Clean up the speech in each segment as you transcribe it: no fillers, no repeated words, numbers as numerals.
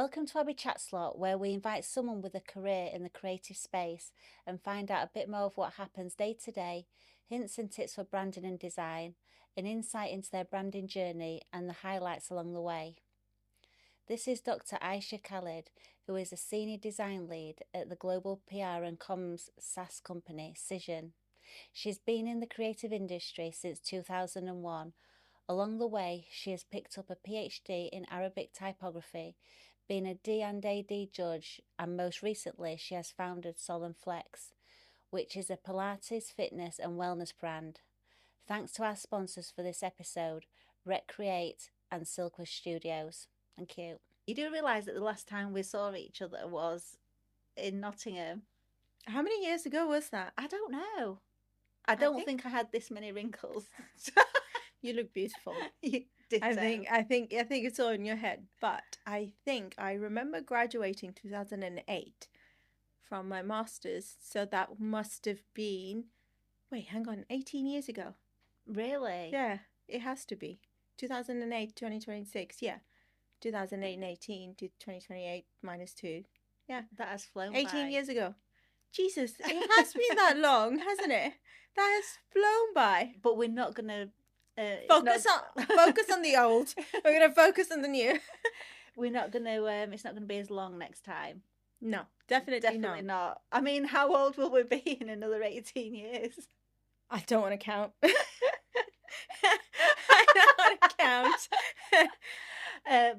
Welcome to Abby Chat Slot, where we invite someone with a career in the creative space and find out a bit more of what happens day to day, hints and tips for branding and design, an insight into their branding journey and the highlights along the way. This is Dr Aysha Khalid, who is a senior design lead at the global PR and comms SaaS company Cision. She's been in the creative industry since 2001. Along the way, she has picked up a PhD in Arabic typography, been a D&AD judge, and most recently she has founded Sol & Flex, which is a Pilates, fitness and wellness brand. Thanks to our sponsors for this episode, Recreate and Silkwood Studios. Thank you. You do realise that the last time we saw each other was in Nottingham. How many years ago was that? I don't know. I don't think I had this many wrinkles. You look beautiful. You did. I think it's all in your head. But I think I remember graduating 2008 from my master's. So that must have been, 18 years ago. Really? Yeah, it has to be. 2008, 2026. Yeah. 2008 and 18 to 2028 minus 2. Yeah. That has flown 18 by. years ago. Jesus, it has been that long, hasn't it? That has flown by. But we're not going to focus on the old. We're going to focus on the new. We're not going to, it's not going to be as long next time. No, definitely not. I mean, how old will we be in another 18 years? I don't want to count. I don't want to count.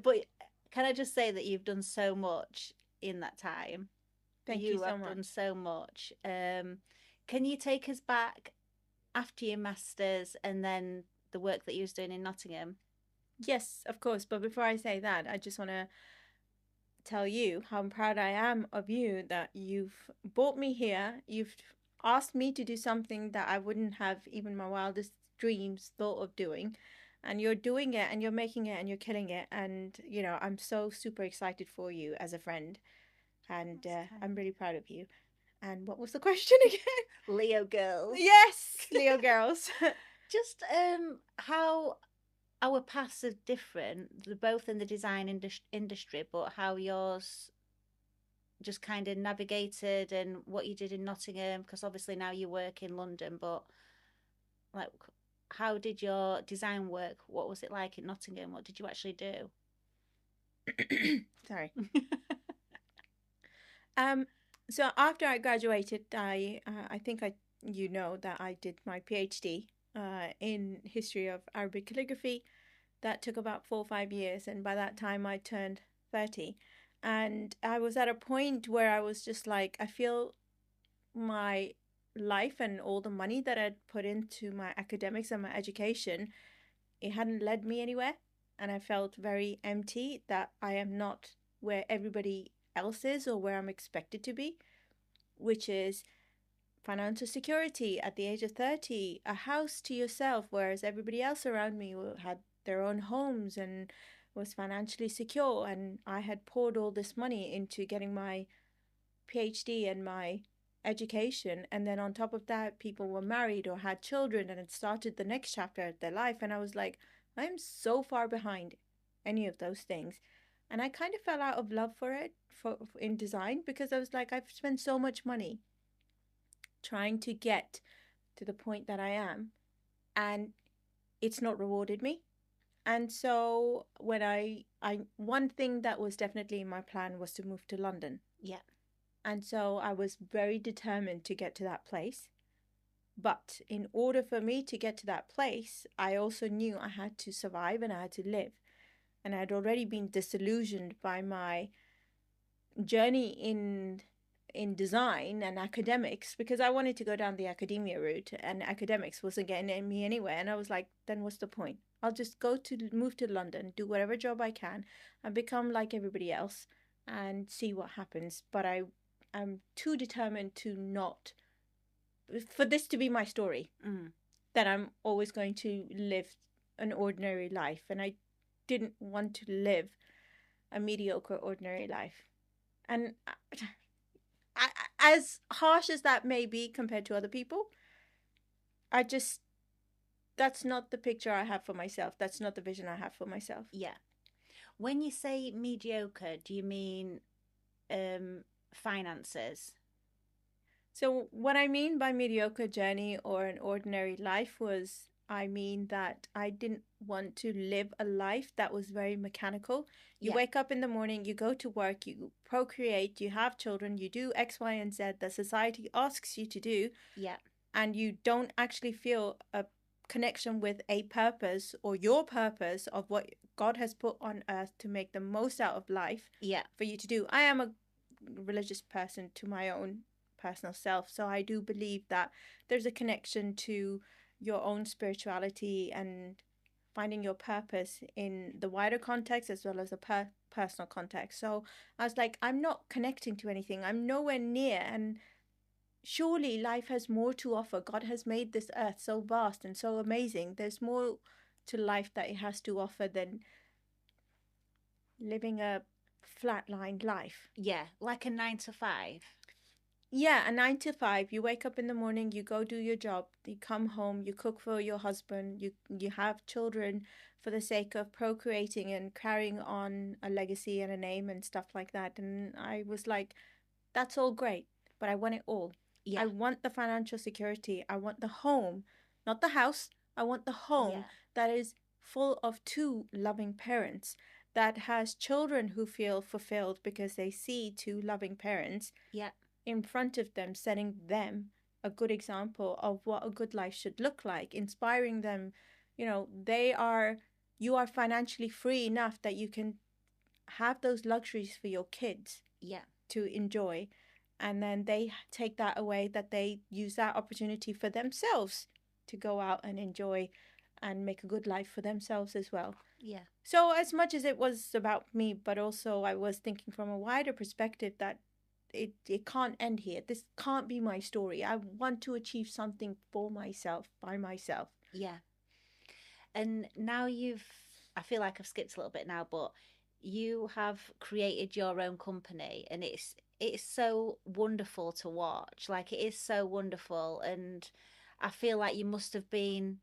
But can I just say that you've done so much in that time? Thank you so much. You have done so much. Can you take us back after your masters and then the work that you was doing in Nottingham? Yes, of course. But before I say that, I just want to tell you how proud I am of you that you've brought me here. You've asked me to do something that I wouldn't have even my wildest dreams thought of doing. And you're doing it and you're making it and you're killing it. And, you know, I'm so super excited for you as a friend. And I'm really proud of you. And what was the question again? Leo girls. Yes, Leo girls. Just how our paths are different, both in the design industry, but how yours just kind of navigated and what you did in Nottingham, because obviously now you work in London, but like, how did your design work? What was it like in Nottingham? What did you actually do? Sorry. So after I graduated, I think you know that I did my PhD in history of Arabic calligraphy. That took about 4 or 5 years, and by that time I turned 30, and I was at a point where I was just like, I feel my life and all the money that I'd put into my academics and my education, it hadn't led me anywhere, and I felt very empty, that I am not where everybody else is or where I'm expected to be, which is financial security at the age of 30, a house to yourself, whereas everybody else around me had their own homes and was financially secure, and I had poured all this money into getting my PhD and my education, and then on top of that people were married or had children and had started the next chapter of their life, and I was like, I'm so far behind any of those things. And I kind of fell out of love for it in design, because I was like, I've spent so much money trying to get to the point that I am, and it's not rewarded me. And so when I one thing that was definitely in my plan was to move to London. Yeah. And so I was very determined to get to that place. But in order for me to get to that place, I also knew I had to survive and I had to live. And I had already been disillusioned by my journey in design and academics, because I wanted to go down the academia route, and academics wasn't getting me anywhere. And I was like, then what's the point? I'll just move to London, do whatever job I can, and become like everybody else and see what happens. But I'm too determined for this to be my story, that I'm always going to live an ordinary life. And I didn't want to live a mediocre, ordinary life. And I, as harsh as that may be compared to other people, that's not the picture I have for myself. That's not the vision I have for myself. Yeah. When you say mediocre, do you mean finances? So, what I mean by mediocre journey or an ordinary life was I mean that I didn't want to live a life that was very mechanical. You Yeah, wake up in the morning, you go to work, you procreate, you have children, you do X, Y, and Z that society asks you to do, yeah, and you don't actually feel a connection with a purpose or your purpose of what God has put on earth to make the most out of life yeah, for you to do. I am a religious person to my own personal self, so I do believe that there's a connection to your own spirituality and finding your purpose in the wider context as well as a personal context. So I was like, I'm not connecting to anything, I'm nowhere near, and surely life has more to offer. God has made this earth so vast and so amazing. There's more to life that it has to offer than living a flatlined life. yeah. Like a 9 to 5. Yeah, a 9 to 5. You wake up in the morning, you go do your job, you come home, you cook for your husband, you have children for the sake of procreating and carrying on a legacy and a name and stuff like that. And I was like, that's all great, but I want it all. Yeah, I want the financial security. I want the home, not the house. I want the home yeah, that is full of two loving parents, that has children who feel fulfilled because they see two loving parents yeah, in front of them, setting them a good example of what a good life should look like, inspiring them. You know, you are financially free enough that you can have those luxuries for your kids yeah, to enjoy. And then they take that away, that they use that opportunity for themselves to go out and enjoy and make a good life for themselves as well. yeah, So, as much as it was about me, but also I was thinking from a wider perspective that it can't end here. This can't be my story. I want to achieve something for myself, by myself. yeah. And now I feel like I've skipped a little bit now, but you have created your own company, and it's so wonderful to watch. Like, it is so wonderful, and I feel like you must have been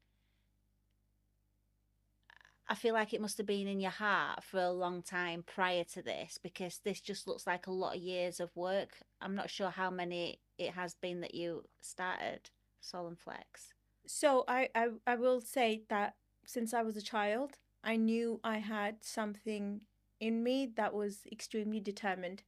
I feel like it must have been in your heart for a long time prior to this, because this just looks like a lot of years of work. I'm not sure how many it has been that you started Sol and Flex. So I will say that since I was a child, I knew I had something in me that was extremely determined.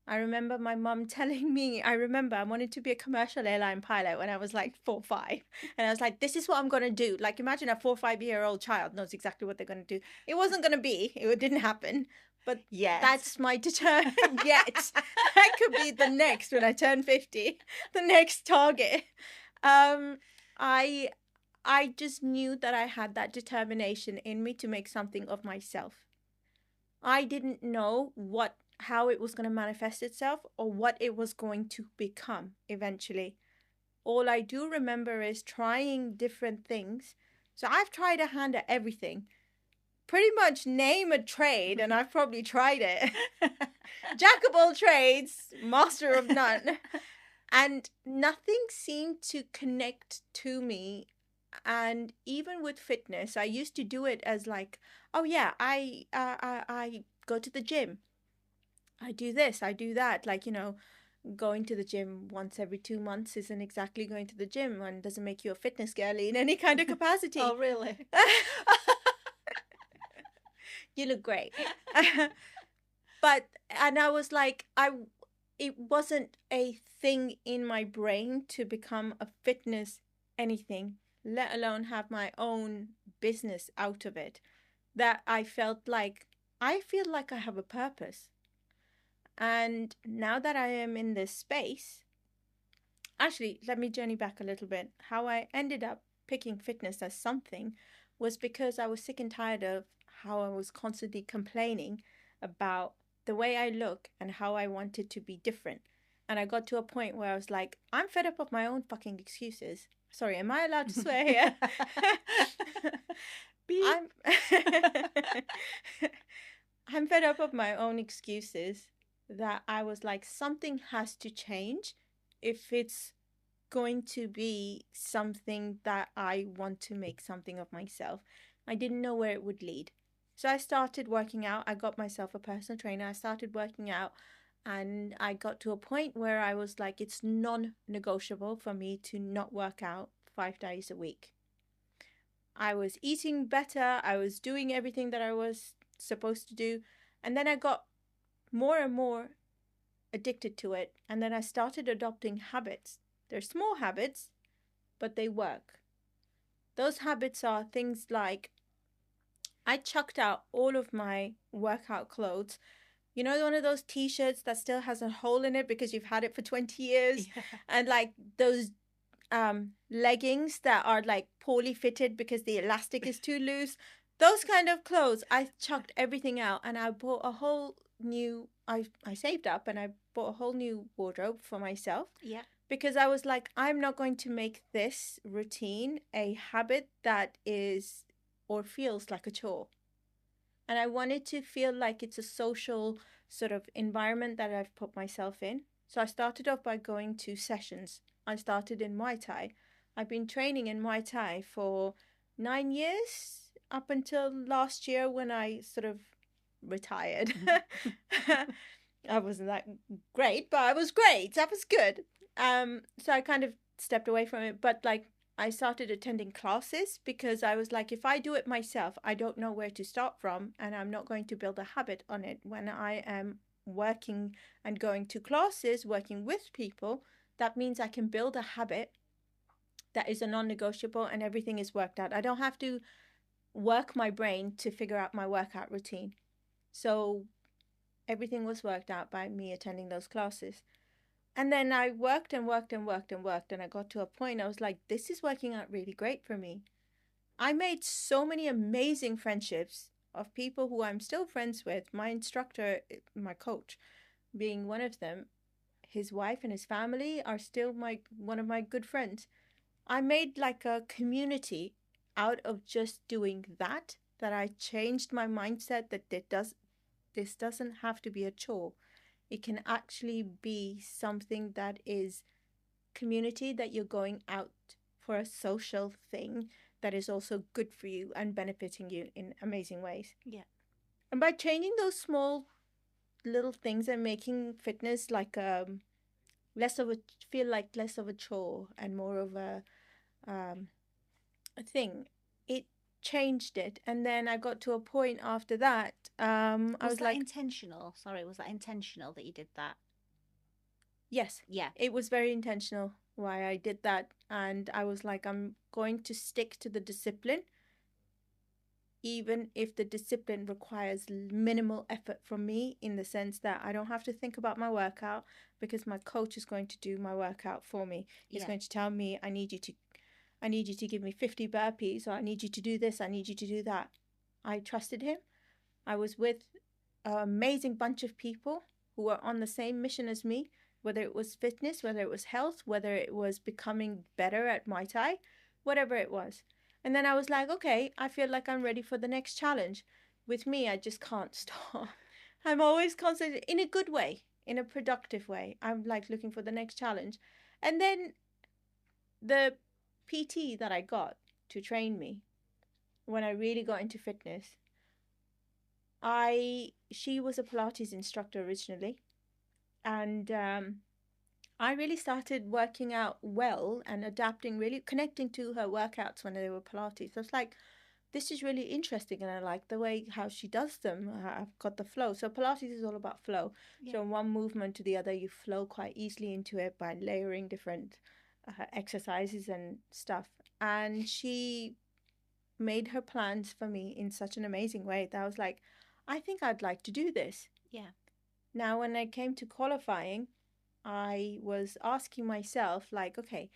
I remember my mum telling me, I wanted to be a commercial airline pilot when I was like 4 or 5. And I was like, this is what I'm going to do. Like, imagine a 4 or 5 year old child knows exactly what they're going to do. It wasn't going to be, it didn't happen. But Yet. that's my yet. That could be the next when I turn 50, the next target. I I just knew that I had that determination in me to make something of myself. I didn't know how it was going to manifest itself or what it was going to become eventually. All I do remember is trying different things. So I've tried a hand at everything. Pretty much name a trade, and I've probably tried it. Jack of all trades, master of none. And nothing seemed to connect to me. And even with fitness, I used to do it as like, oh yeah, I go to the gym. I do this, I do that. Like, going to the gym once every 2 months isn't exactly going to the gym and doesn't make you a fitness girly in any kind of capacity. Oh, really? You look great. And I was like, it wasn't a thing in my brain to become a fitness anything, let alone have my own business out of it, that I feel like I have a purpose. And now that I am in this space, actually, let me journey back a little bit. How I ended up picking fitness as something was because I was sick and tired of how I was constantly complaining about the way I look and how I wanted to be different. And I got to a point where I was like, I'm fed up of my own fucking excuses. Sorry, am I allowed to swear here? I'm fed up of my own excuses, that I was like, something has to change if it's going to be something that I want to make something of myself. I didn't know where it would lead. So I started working out. I got myself a personal trainer. I started working out, and I got to a point where I was like, it's non-negotiable for me to not work out 5 days a week. I was eating better. I was doing everything that I was supposed to do. And then I got more and more addicted to it. And then I started adopting habits. They're small habits, but they work. Those habits are things like I chucked out all of my workout clothes. You know, one of those t-shirts that still has a hole in it because you've had it for 20 years? Yeah. And like those leggings that are like poorly fitted because the elastic is too loose. Those kind of clothes, I chucked everything out and I bought a whole new, I saved up and I bought a whole new wardrobe for myself. Yeah. Because I was like, I'm not going to make this routine a habit that is or feels like a chore. And I wanted to feel like it's a social sort of environment that I've put myself in. So I started off by going to sessions. I started in Muay Thai. I've been training in Muay Thai for 9 years, up until last year when I sort of retired. I wasn't that great, but I was great. That was good. So I kind of stepped away from it, but like I started attending classes because I was like, if I do it myself, I don't know where to start from, and I'm not going to build a habit on it. When I am working and going to classes, working with people, that means I can build a habit that is a non-negotiable and everything is worked out. I don't have to work my brain to figure out my workout routine. So everything was worked out by me attending those classes. And then I worked and worked and worked and worked, and I got to a point I was like, this is working out really great for me. I made so many amazing friendships of people who I'm still friends with. My instructor, my coach, being one of them, his wife and his family are still one of my good friends. I made like a community out of just doing that I changed my mindset that this doesn't have to be a chore. It can actually be something that is community, that you're going out for a social thing that is also good for you and benefiting you in amazing ways. Yeah. And by changing those small little things and making fitness like less of a chore and more of a thing, it changed it. And then I got to a point after that, I was that like, intentional? Sorry, was that intentional that you did that? yes. Yeah. It was very intentional why I did that. And I was like, I'm going to stick to the discipline, even if the discipline requires minimal effort from me, in the sense that I don't have to think about my workout because my coach is going to do my workout for me. He's going to tell me, I need you to give me 50 burpees, or I need you to do this, I need you to do that. I trusted him. I was with an amazing bunch of people who were on the same mission as me, whether it was fitness, whether it was health, whether it was becoming better at Muay Thai, whatever it was. And then I was like, okay, I feel like I'm ready for the next challenge. With me, I just can't stop. I'm always constantly, in a good way, in a productive way. I'm like looking for the next challenge. And then the PT that I got to train me when I really got into fitness, she was a Pilates instructor originally, and I really started working out well and adapting, really connecting to her workouts when they were Pilates. I was like, this is really interesting, and I like the way how she does them. I've got the flow. So Pilates is all about flow. Yeah. So from one movement to the other, you flow quite easily into it by layering different exercises and stuff. And she made her plans for me in such an amazing way that I was like, I think I'd like to do this. Yeah. Now, when I came to qualifying, I was asking myself, like, okay,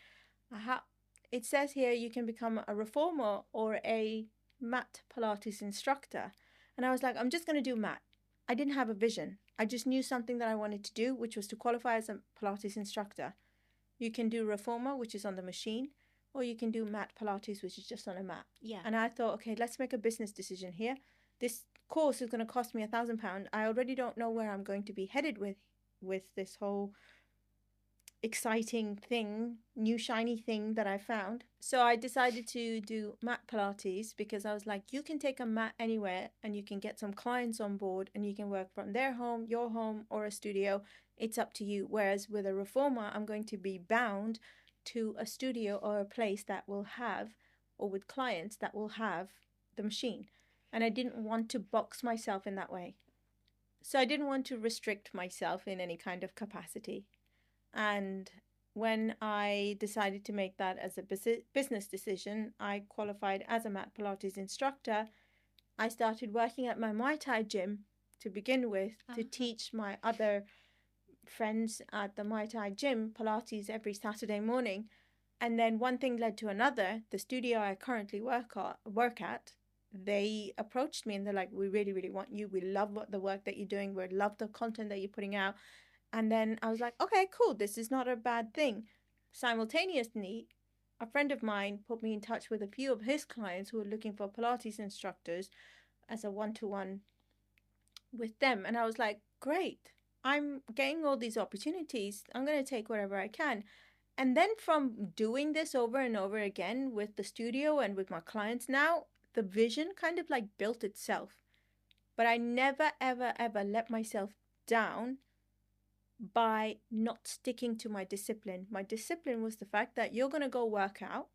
it says here you can become a reformer or a mat Pilates instructor. And I was like, I'm just going to do mat. I didn't have a vision. I just knew something that I wanted to do, which was to qualify as a Pilates instructor. You can do reformer, which is on the machine, or you can do mat Pilates, which is just on a mat. Yeah. And I thought, okay, let's make a business decision here. This course is going to cost me £1,000. I already don't know where I'm going to be headed with this whole exciting thing, new shiny thing that I found. So I decided to do mat Pilates because I was like, you can take a mat anywhere and you can get some clients on board and you can work from their home, your home, or a studio. It's up to you. Whereas with a reformer, I'm going to be bound to a studio or a place that will have, or with clients that will have the machine. And I didn't want to box myself in that way. So I didn't want to restrict myself in any kind of capacity. And when I decided to make that as a business decision, I qualified as a mat Pilates instructor. I started working at my Muay Thai gym to begin with to teach my other friends at the Muay Thai gym Pilates every Saturday morning. And then one thing led to another. The studio I currently work at, they approached me and they're like, we really, really want you. We love the work that you're doing. We love the content that you're putting out. And then I was like, okay, cool. This is not a bad thing. Simultaneously, a friend of mine put me in touch with a few of his clients who were looking for Pilates instructors as a one-to-one with them. And I was like, great. I'm getting all these opportunities. I'm going to take whatever I can. And then from doing this over and over again with the studio and with my clients now, the vision kind of like built itself. But I never, ever, ever let myself down by not sticking to my discipline. My discipline was the fact that you're going to go work out.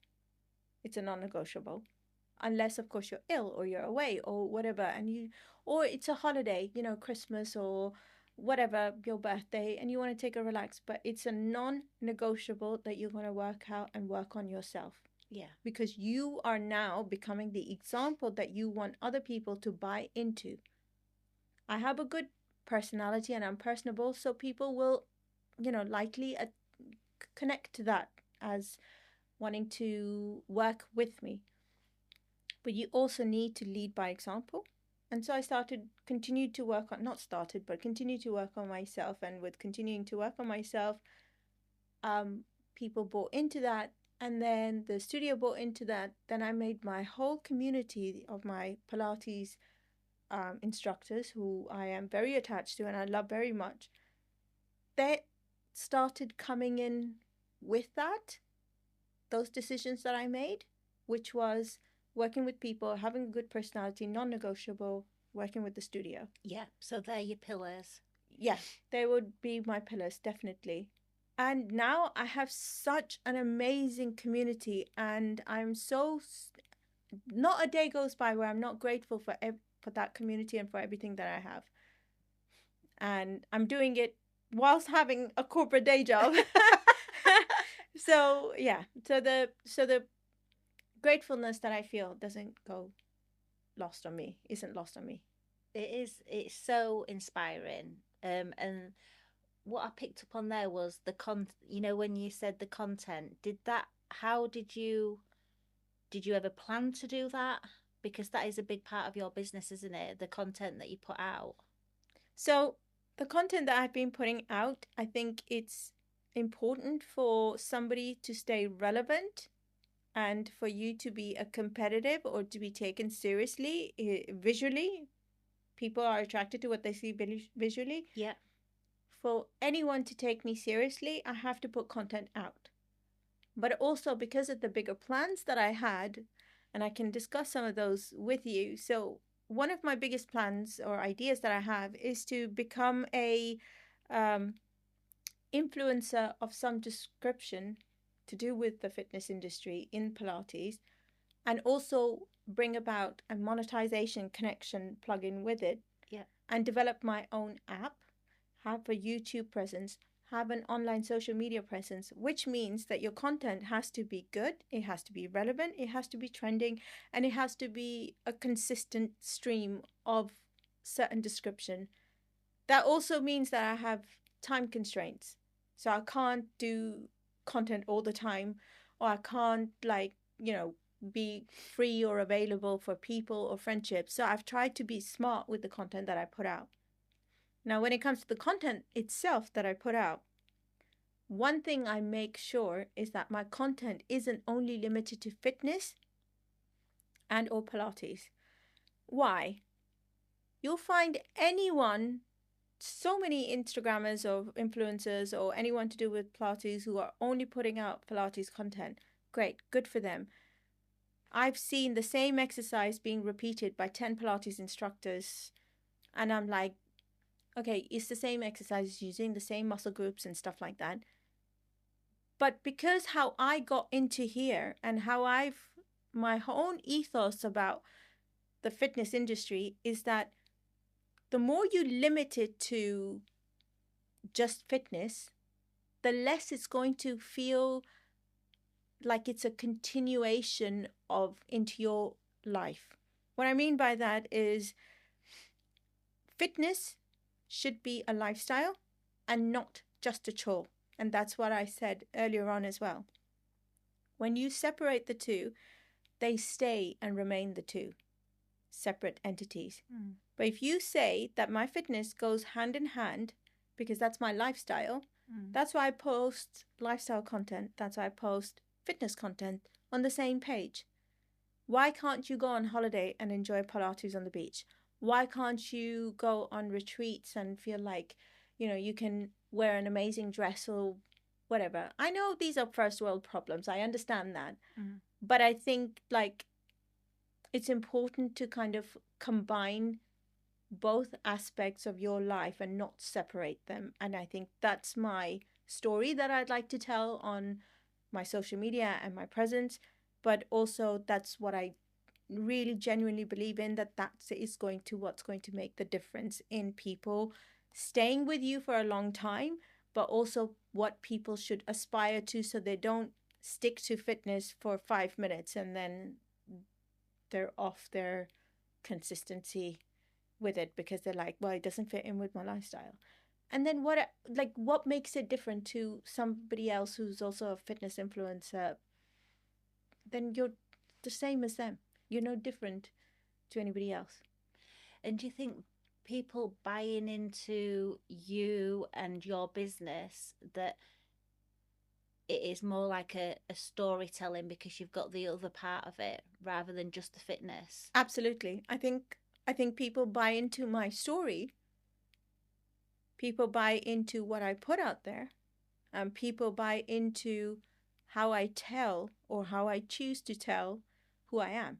It's a non-negotiable. Unless, of course, you're ill or you're away or whatever. Or it's a holiday, Christmas or whatever, your birthday, and you want to take a relax. But it's a non-negotiable that you're going to work out and work on yourself. Yeah. Because you are now becoming the example that you want other people to buy into. I have a good personality and I'm personable, so people will, likely connect to that as wanting to work with me. But you also need to lead by example. And so I continued to work on myself. And with continuing to work on myself, people bought into that. And then the studio bought into that. Then I made my whole community of my Pilates instructors, who I am very attached to and I love very much. They started coming in with those decisions that I made, which was working with people, having a good personality, non-negotiable, working with the studio. Yeah, so they're your pillars. Yeah, they would be my pillars, definitely. And now I have such an amazing community, and I'm not a day goes by where I'm not grateful for that community and for everything that I have. And I'm doing it whilst having a corporate day job. So yeah, so the gratefulness that I feel isn't lost on me. It's so inspiring. And what I picked up on there was when you said the content, how did you ever plan to do that? Because that is a big part of your business, isn't it? The content that you put out. So the content that I've been putting out, I think it's important for somebody to stay relevant and for you to be a competitive or to be taken seriously visually. People are attracted to what they see visually. Yeah. For anyone to take me seriously, I have to put content out. But also because of the bigger plans that I had, and I can discuss some of those with you. So one of my biggest plans or ideas that I have is to become a influencer of some description to do with the fitness industry in Pilates, and also bring about a monetization connection plug-in with it. Yeah. And develop my own app, have a YouTube presence, have an online social media presence, which means that your content has to be good, it has to be relevant, it has to be trending, and it has to be a consistent stream of certain description. That also means that I have time constraints. So I can't do content all the time, or I can't be free or available for people or friendships. So I've tried to be smart with the content that I put out. Now, when it comes to the content itself that I put out, one thing I make sure is that my content isn't only limited to fitness and or Pilates. Why? You'll find anyone so many Instagrammers or influencers or anyone to do with Pilates who are only putting out Pilates content. Great, good for them. I've seen the same exercise being repeated by 10 Pilates instructors, and I'm like, okay, it's the same exercise using the same muscle groups and stuff like that. But because how I got into here and how my own ethos about the fitness industry is that the more you limit it to just fitness, the less it's going to feel like it's a continuation of into your life. What I mean by that is fitness should be a lifestyle and not just a chore. And that's what I said earlier on as well. When you separate the two, they stay and remain the two separate entities. But if you say that my fitness goes hand in hand, because that's my lifestyle, that's why I post lifestyle content, that's why I post fitness content on the same page. Why can't you go on holiday and enjoy Pilates on the beach? Why can't you go on retreats and feel like, you can wear an amazing dress or whatever? I know these are first world problems. I understand that. But I think like it's important to kind of combine both aspects of your life and not separate them. And I think that's my story that I'd like to tell on my social media and my presence. But also that's what I really genuinely believe in, that is going to what's going to make the difference in people staying with you for a long time, but also what people should aspire to, so they don't stick to fitness for 5 minutes and then they're off their consistency with it because they're like, well, it doesn't fit in with my lifestyle. And then what makes it different to somebody else who's also a fitness influencer? Then you're the same as them. You're no different to anybody else. And do you think people buying into you and your business, that it is more like a storytelling because you've got the other part of it rather than just the fitness? Absolutely. I think people buy into my story. People buy into what I put out there. And people buy into how I tell or how I choose to tell who I am.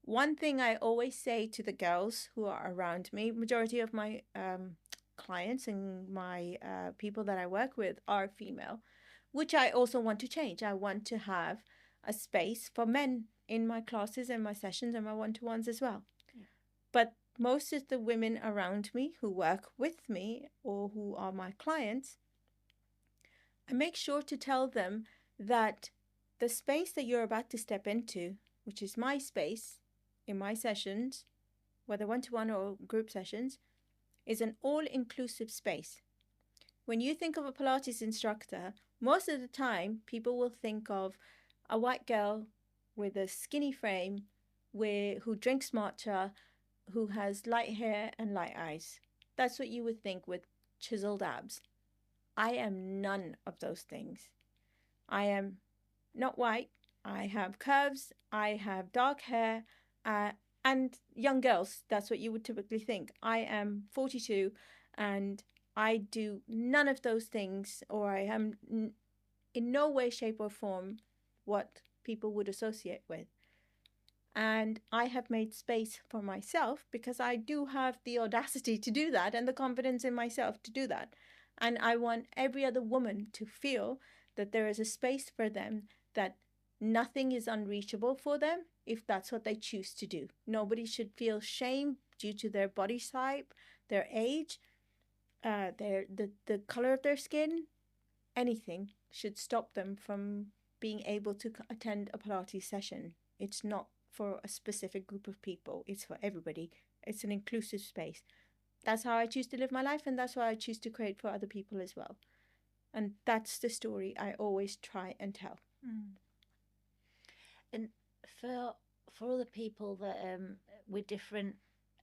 One thing I always say to the girls who are around me, majority of my clients and my people that I work with are female, which I also want to change. I want to have a space for men in my classes and my sessions and my one-to-ones as well. Yeah. But most of the women around me who work with me or who are my clients, I make sure to tell them that the space that you're about to step into, which is my space in my sessions, whether one-to-one or group sessions, is an all-inclusive space. When you think of a Pilates instructor, most of the time people will think of a white girl with a skinny frame who drinks matcha, who has light hair and light eyes. That's what you would think, with chiseled abs. I am none of those things. I am not white. I have curves. I have dark hair. And young girls, that's what you would typically think. I am 42 and I do none of those things, or I am in no way, shape, or form what people would associate with. And I have made space for myself because I do have the audacity to do that and the confidence in myself to do that. And I want every other woman to feel that there is a space for them, that nothing is unreachable for them if that's what they choose to do. Nobody should feel shame due to their body type, their age, the color of their skin. Anything should stop them from being able to attend a Pilates session. It's not for a specific group of people. It's for everybody. It's an inclusive space. That's how I choose to live my life, and that's what I choose to create for other people as well. And that's the story I always try and tell. And for other people that with different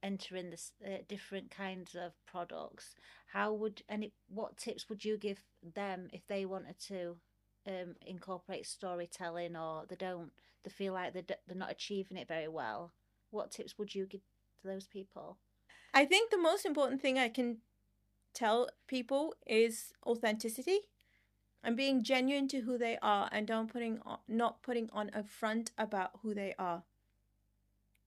entering this different kinds of products, what tips would you give them if they wanted to incorporate storytelling, or they feel like they're not achieving it very well? What tips would you give to those people? I think the most important thing I can tell people is authenticity and being genuine to who they are, and not putting on a front about who they are.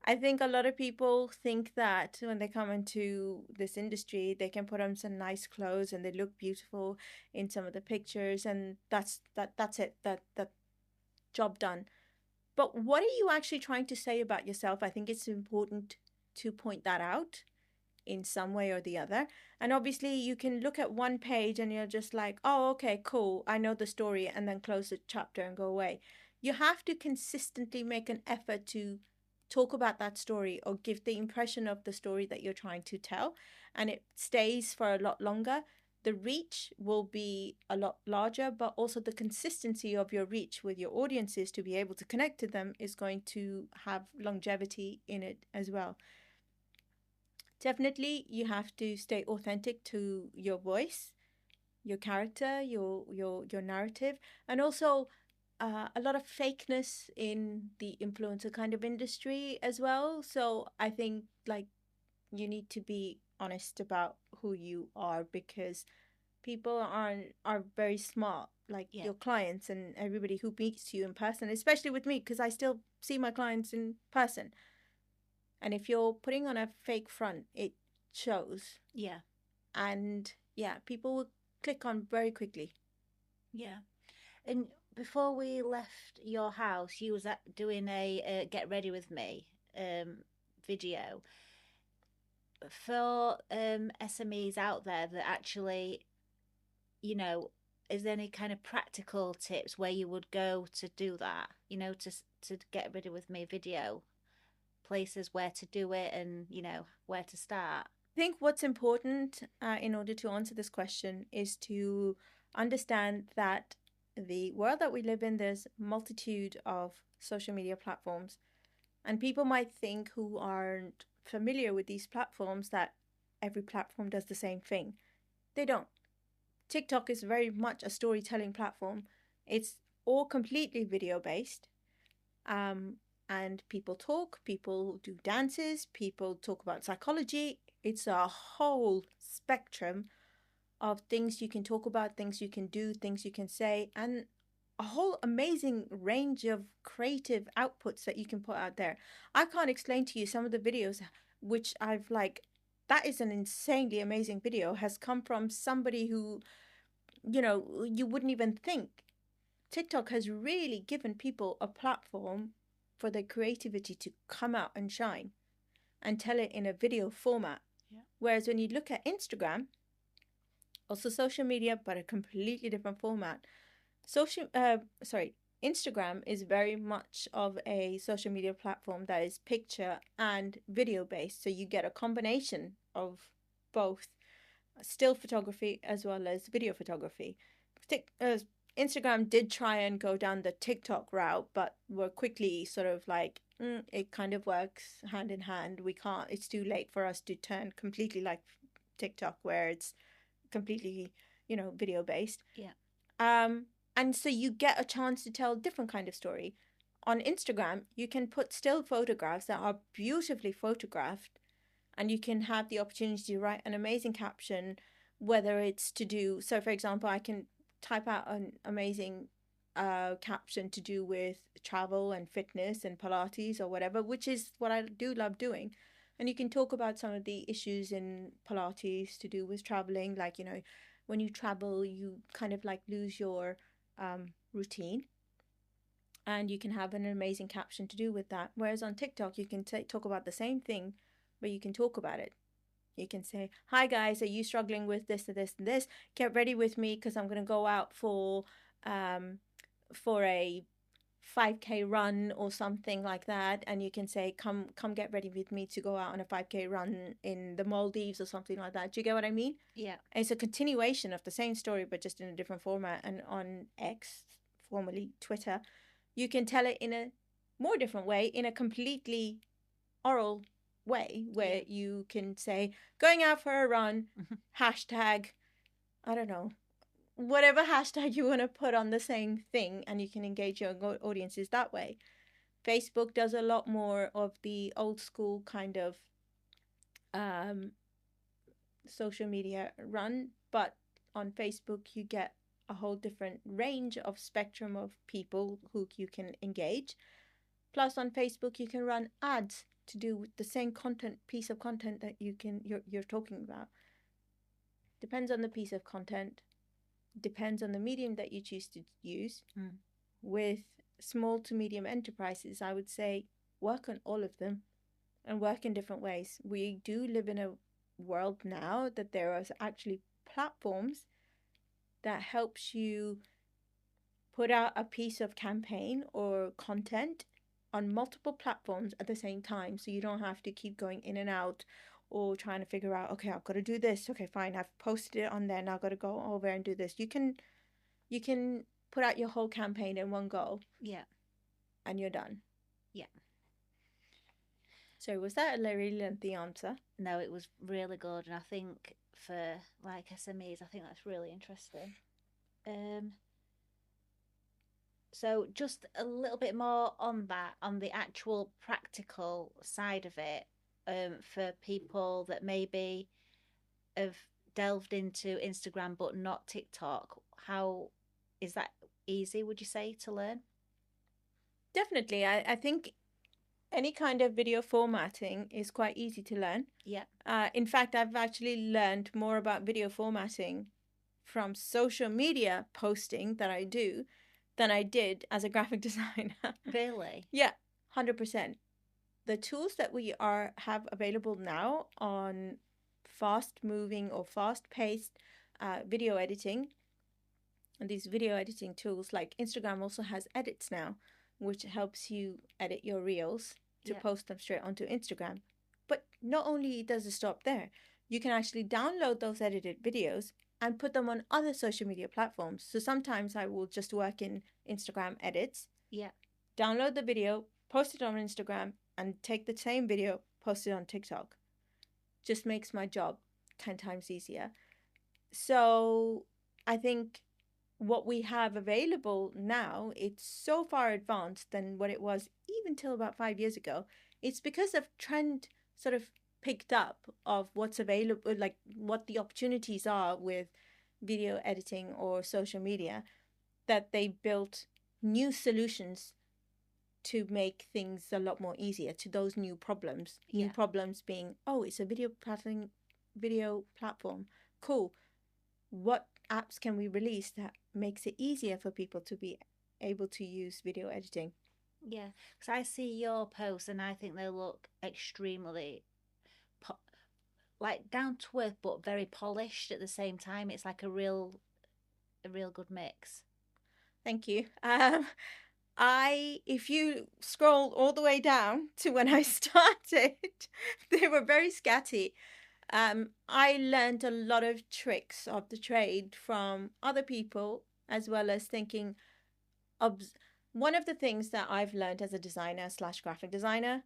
I think a lot of people think that when they come into this industry, they can put on some nice clothes and they look beautiful in some of the pictures, and that's it. That job done. But what are you actually trying to say about yourself? I think it's important to point that out in some way or the other. And obviously, you can look at one page and you're just like, oh, okay, cool, I know the story, and then close the chapter and go away. You have to consistently make an effort to talk about that story or give the impression of the story that you're trying to tell, and it stays for a lot longer. The reach will be a lot larger, but also the consistency of your reach with your audiences to be able to connect to them is going to have longevity in it as well. Definitely, you have to stay authentic to your voice, your character, your narrative, and also a lot of fakeness in the influencer kind of industry as well. So I think like you need to be honest about who you are, because people are very smart, like your clients and everybody who meets you in person, especially with me, because I still see my clients in person. And if you're putting on a fake front, it shows. Yeah. And yeah, people will click on very quickly. Yeah. And before we left your house, you was doing a get ready with me video for SMEs out there that actually, is there any kind of practical tips where you would go to do that? To get ready with me video, places where to do it, and where to start. I think what's important in order to answer this question is to understand that the world that we live in, there's a multitude of social media platforms, and people might think who aren't familiar with these platforms that every platform does the same thing. They don't. TikTok is very much a storytelling platform. It's all completely video based. And people talk, people do dances, people talk about psychology. It's a whole spectrum of things you can talk about, things you can do, things you can say, and a whole amazing range of creative outputs that you can put out there. I can't explain to you some of the videos which I've like, that is an insanely amazing video, has come from somebody who, you wouldn't even think. TikTok has really given people a platform for their creativity to come out and shine and tell it in a video format. Yeah. Whereas when you look at Instagram, also social media, but a completely different format. Instagram is very much of a social media platform that is picture and video based. So you get a combination of both still photography as well as video photography. Instagram did try and go down the TikTok route, but were quickly sort of like, it kind of works hand in hand. We can't, it's too late for us to turn completely like TikTok, where it's completely, video based. Yeah. And so you get a chance to tell a different kind of story. On Instagram, you can put still photographs that are beautifully photographed, and you can have the opportunity to write an amazing caption, whether it's to do, so for example, I can type out an amazing caption to do with travel and fitness and Pilates or whatever, which is what I do love doing. And you can talk about some of the issues in Pilates to do with traveling, like, when you travel, you kind of like lose your routine. And you can have an amazing caption to do with that. Whereas on TikTok, you can talk about the same thing, but you can talk about it. You can say, hi guys, are you struggling with this and this and this? Get ready with me because I'm going to go out for a 5K run or something like that. And you can say, come get ready with me to go out on a 5K run in the Maldives or something like that. Do you get what I mean? Yeah. And it's a continuation of the same story, but just in a different format. And on X, formerly Twitter, you can tell it in a more different way, in a completely oral way, where you can say, going out for a run, hashtag, I don't know, whatever hashtag you want to put on the same thing, and you can engage your audiences that way. Facebook does a lot more of the old school kind of social media run, but on Facebook you get a whole different range of spectrum of people who you can engage. Plus on Facebook you can run ads to do with the same piece of content that you're talking about. Depends on the piece of content, depends on the medium that you choose to use. With small to medium enterprises, I would say work on all of them and work in different ways. We do live in a world now that there are actually platforms that helps you put out a piece of campaign or content on multiple platforms at the same time, so you don't have to keep going in and out or trying to figure out, okay, I've got to do this, okay fine, I've posted it on there, now I've got to go over and do this. You can put out your whole campaign in one go, and you're done. So was that a really lengthy answer? No, it was really good, and I think for like SMEs, I think that's really interesting. So just a little bit more on that, on the actual practical side of it, for people that maybe have delved into Instagram but not TikTok. How is that easy, would you say, to learn? Definitely. I think any kind of video formatting is quite easy to learn. In fact, I've actually learned more about video formatting from social media posting that I do than I did as a graphic designer. Really? Yeah, 100%. The tools that we have available now on fast-moving or fast-paced video editing, and these video editing tools, like Instagram also has edits now, which helps you edit your reels to post them straight onto Instagram. But not only does it stop there, you can actually download those edited videos and put them on other social media platforms. So sometimes I will just work in Instagram edits, download the video, post it on Instagram, and take the same video, post it on TikTok. Just makes my job 10 times easier. So I think what we have available now, it's so far advanced than what it was even till about 5 years ago. It's because of trend sort of picked up of what's available, like what the opportunities are with video editing or social media, that they built new solutions to make things a lot more easier to those new problems. New problems being, oh, it's a video platform. Cool. What apps can we release that makes it easier for people to be able to use video editing? Yeah, because I see your posts and I think they look extremely like down to earth but very polished at the same time. It's like a real good mix. Thank you. If you scroll all the way down to when I started, they were very scatty. I learned a lot of tricks of the trade from other people, as well as thinking. One of the things that I've learned as a designer / graphic designer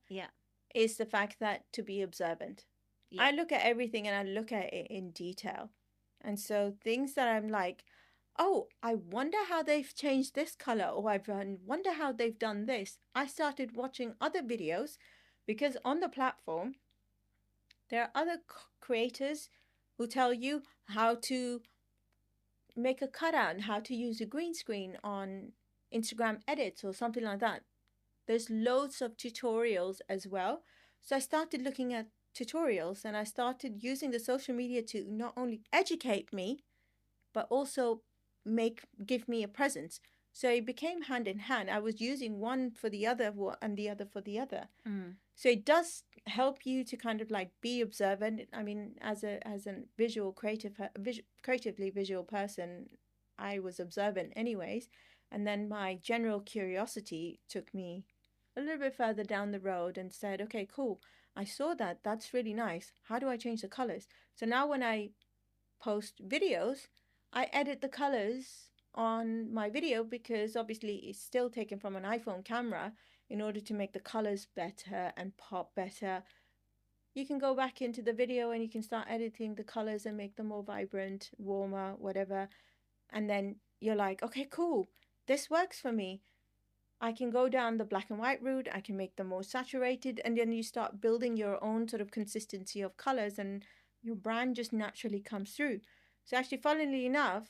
is the fact that to be observant. I look at everything and I look at it in detail. And so things that I'm like, oh, I wonder how they've changed this color, or I wonder how they've done this. I started watching other videos because on the platform, there are other creators who tell you how to make a cutout and how to use a green screen on Instagram edits or something like that. There's loads of tutorials as well. So I started looking at tutorials and I started using the social media to not only educate me, but also give me a presence. So it became hand in hand. I was using one for the other and the other for the other. So it does help you to kind of like be observant. I mean, as a creatively visual person, I was observant anyways. And then my general curiosity took me a little bit further down the road and said, okay, cool. I saw that. That's really nice. How do I change the colors? So now when I post videos, I edit the colors on my video because obviously it's still taken from an iPhone camera. In order to make the colors better and pop better, you can go back into the video and you can start editing the colors and make them more vibrant, warmer, whatever. And then you're like, okay, cool. This works for me. I can go down the black and white route. I can make them more saturated. And then you start building your own sort of consistency of colors. And your brand just naturally comes through. So actually, funnily enough,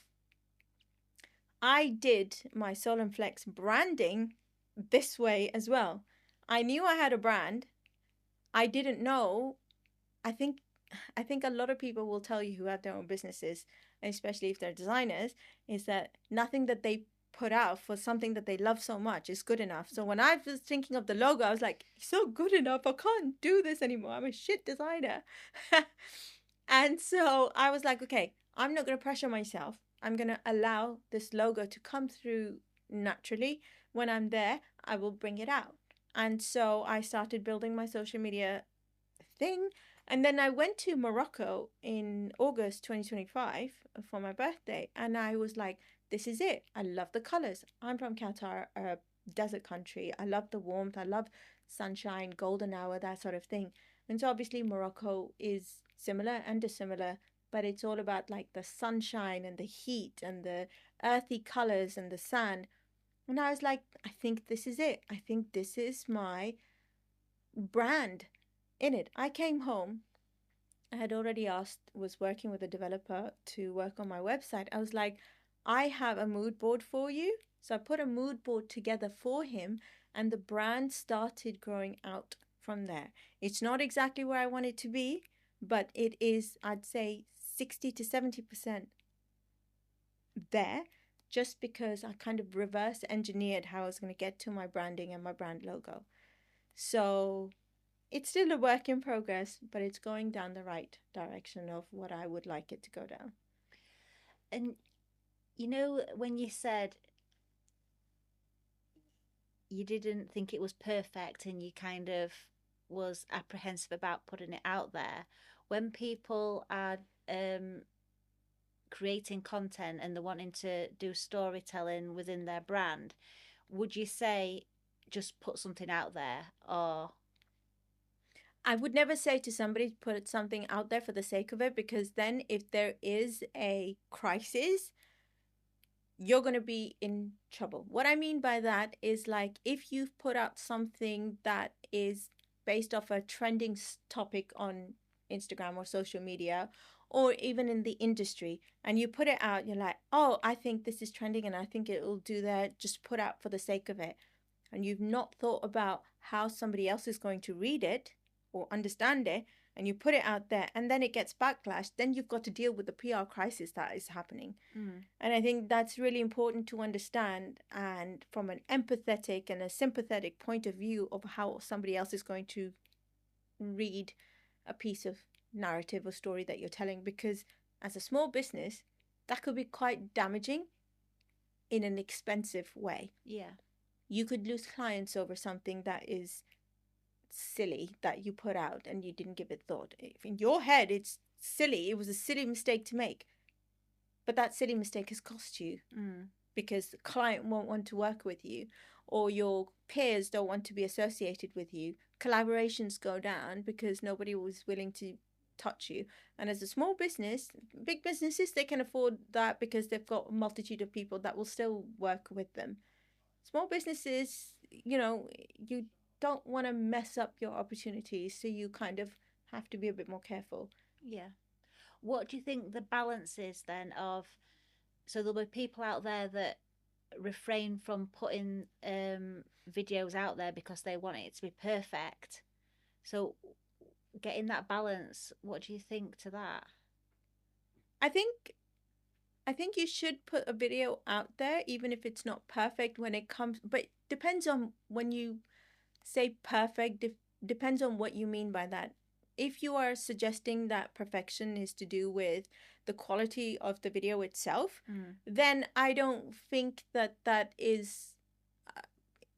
I did my Soul and Flex branding this way as well. I knew I had a brand. I didn't know. I think I think a lot of people will tell you who have their own businesses, especially if they're designers, is that nothing that they put out for something that they love so much is good enough. So when I was thinking of the logo, I was like, so good enough. I can't do this anymore. I'm a shit designer. And so I was like, okay, I'm not going to pressure myself. I'm going to allow this logo to come through naturally. When I'm there, I will bring it out. And so I started building my social media thing. And then I went to Morocco in August 2025 for my birthday. And I was like, this is it. I love the colors. I'm from Qatar, a desert country. I love the warmth. I love sunshine, golden hour, that sort of thing. And so obviously Morocco is similar and dissimilar, but it's all about like the sunshine and the heat and the earthy colors and the sand. And I was like, I think this is it. I think this is my brand in it. I came home. I had already was working with a developer to work on my website. I was like, I have a mood board for you. So I put a mood board together for him, and the brand started growing out from there. It's not exactly where I want it to be, but it is, I'd say, 60 to 70% there, just because I kind of reverse engineered how I was going to get to my branding and my brand logo. So it's still a work in progress, but it's going down the right direction of what I would like it to go down. And you know, when you said you didn't think it was perfect and you kind of was apprehensive about putting it out there, when people are creating content and they're wanting to do storytelling within their brand, would you say just put something out there? Or I would never say to somebody to put something out there for the sake of it, because then if there is a crisis, you're going to be in trouble. What I mean by that is, like, if you've put out something that is based off a trending topic on Instagram or social media, or even in the industry, and you put it out, you're like, oh, I think this is trending and I think it will do that, just put out for the sake of it. And you've not thought about how somebody else is going to read it or understand it, and you put it out there and then it gets backlash, then you've got to deal with the PR crisis that is happening. And I think that's really important to understand, and from an empathetic and a sympathetic point of view of how somebody else is going to read a piece of narrative or story that you're telling, because as a small business, that could be quite damaging in an expensive way. Yeah. You could lose clients over something that is silly that you put out and you didn't give it thought. If in your head it's silly, it was a silly mistake to make, but that silly mistake has cost you because the client won't want to work with you, or your peers don't want to be associated with you. Collaborations go down because nobody was willing to touch you. And as a small business, big businesses, they can afford that because they've got a multitude of people that will still work with them. Small businesses, you don't want to mess up your opportunities, so you kind of have to be a bit more careful. Yeah. What do you think the balance is then of, so there'll be people out there that refrain from putting videos out there because they want it to be perfect. So getting that balance, what do you think to that? I think you should put a video out there even if it's not perfect when it comes, but depends on, when you say perfect, depends on what you mean by that. If you are suggesting that perfection is to do with the quality of the video itself, then I don't think that is,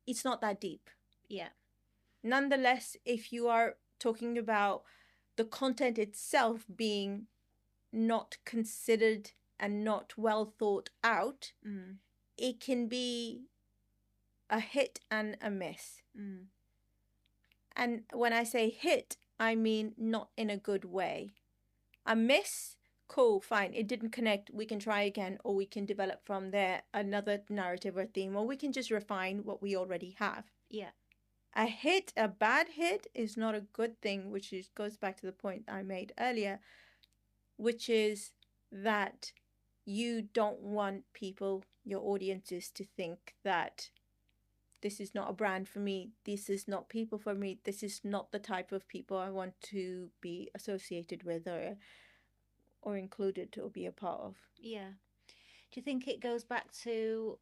it's not that deep. Yeah. Nonetheless, if you are talking about the content itself being not considered and not well thought out, it can be a hit and a miss. And when I say hit, I mean not in a good way. A miss, cool, fine, it didn't connect, we can try again, or we can develop from there another narrative or theme, or we can just refine what we already have. Yeah. A hit, a bad hit, is not a good thing, which goes back to the point I made earlier. which is that you don't want people, your audiences, to think that this is not a brand for me, this is not people for me, this is not the type of people I want to be associated with or included or be a part of. Yeah. Do you think it goes back to,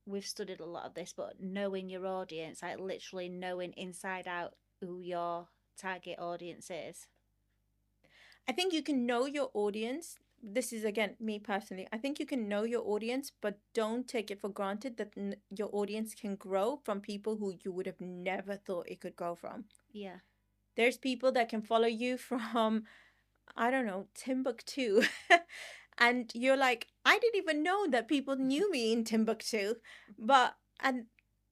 we've studied a lot of this, but knowing your audience, like literally knowing inside out who your target audience is? I think you can know your audience. This is, again, me personally. I think you can know your audience, but don't take it for granted that your audience can grow from people who you would have never thought it could go from. Yeah. There's people that can follow you from, I don't know, Timbuktu. And you're like, I didn't even know that people knew me in Timbuktu. And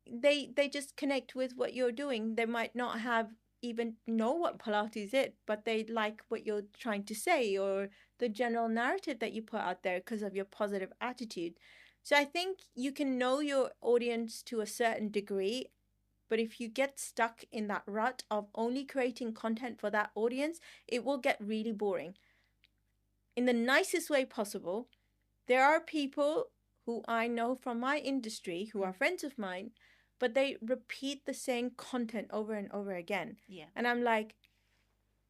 they just connect with what you're doing. They might not have even know what Pilates is, but they like what you're trying to say or the general narrative that you put out there because of your positive attitude. So I think you can know your audience to a certain degree, but if you get stuck in that rut of only creating content for that audience, it will get really boring. In the nicest way possible, there are people who I know from my industry who are friends of mine, but they repeat the same content over and over again. Yeah. And I'm like,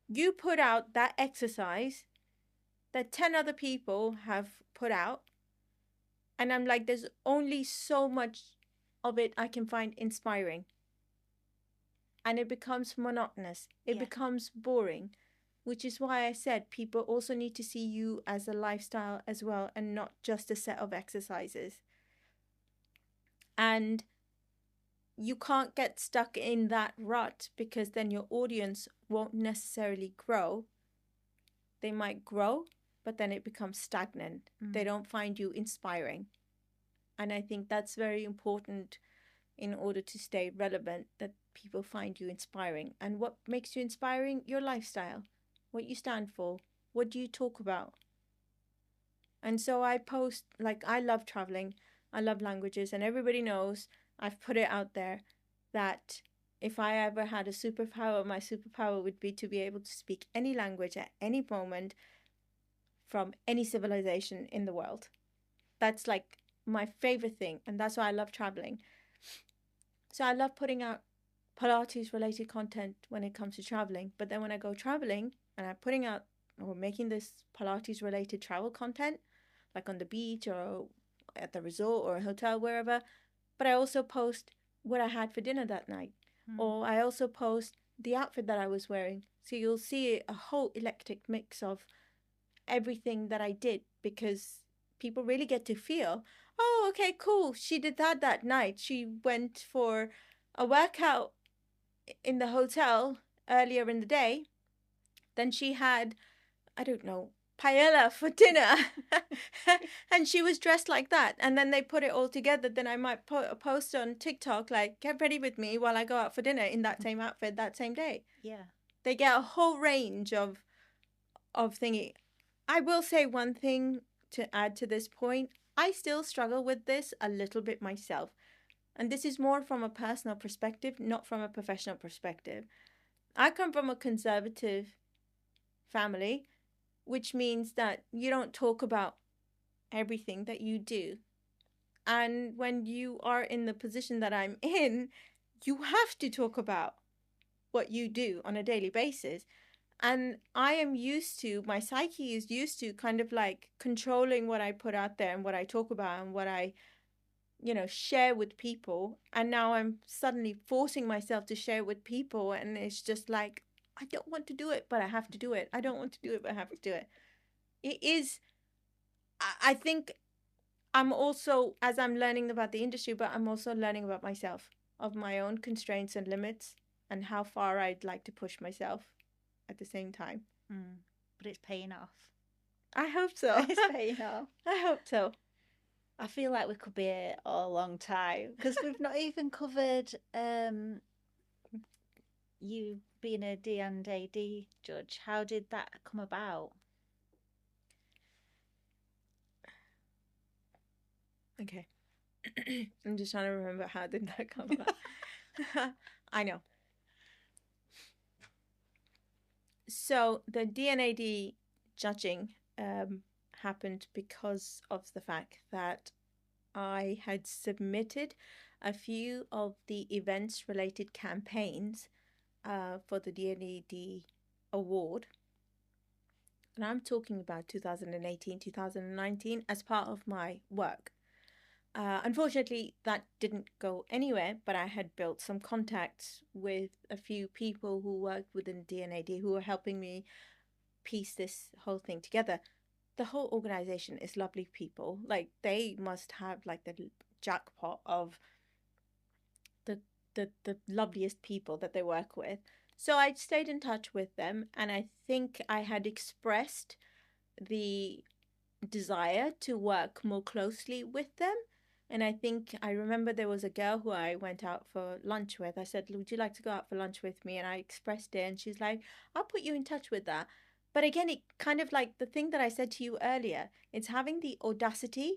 you put out that exercise that 10 other people have put out. And I'm like, there's only so much of it I can find inspiring. And it becomes monotonous. It becomes boring, which is why I said people also need to see you as a lifestyle as well and not just a set of exercises. And you can't get stuck in that rut because then your audience won't necessarily grow. They might grow, but then it becomes stagnant. They don't find you inspiring. And I think that's very important in order to stay relevant, that people find you inspiring. And what makes you inspiring? Your lifestyle, what you stand for, what do you talk about? And so I post, like, I love traveling, I love languages, and everybody knows I've put it out there that if I ever had a superpower, my superpower would be to be able to speak any language at any moment from any civilization in the world. That's like my favorite thing, and that's why I love traveling. So I love putting out Pilates related content when it comes to traveling. But then when I go traveling and I'm putting out or making this Pilates related travel content, like on the beach or at the resort or a hotel, wherever, but I also post what I had for dinner that night. Or I also post the outfit that I was wearing. So you'll see a whole eclectic mix of everything that I did, because people really get to feel, oh, okay, cool, she did that night. She went for a workout in the hotel earlier in the day. Then she had, I don't know, paella for dinner. And she was dressed like that. And then they put it all together. Then I might put a post on TikTok like, get ready with me while I go out for dinner in that same outfit that same day. Yeah. They get a whole range of thingy. I will say one thing to add to this point. I still struggle with this a little bit myself. And this is more from a personal perspective, not from a professional perspective. I come from a conservative family, which means that you don't talk about everything that you do. And when you are in the position that I'm in, you have to talk about what you do on a daily basis. And I am used to, my psyche is used to kind of like controlling what I put out there and what I talk about and what I, share with people. And now I'm suddenly forcing myself to share with people. And it's just like, I don't want to do it, but I have to do it. I don't want to do it, but I have to do it. It is, I think I'm also, as I'm learning about the industry, but I'm also learning about myself, of my own constraints and limits and how far I'd like to push myself at the same time. But it's paying off. I hope so. It's paying off. I hope so. I feel like we could be here a long time because we've not even covered you being a D&AD judge. How did that come about? Okay. I'm just trying to remember how did that come about. I know. So the D&AD judging happened because of the fact that I had submitted a few of the events related campaigns for the D&AD award. And I'm talking about 2018, 2019 as part of my work. Unfortunately, that didn't go anywhere, but I had built some contacts with a few people who worked within D&AD who were helping me piece this whole thing together. The whole organization is lovely people. Like, they must have like the jackpot of the loveliest people that they work with. So I stayed in touch with them, and I think I had expressed the desire to work more closely with them. And I think I remember there was a girl who I went out for lunch with. I said, would you like to go out for lunch with me? And I expressed it, and she's like, I'll put you in touch with that. But again, it kind of like the thing that I said to you earlier, it's having the audacity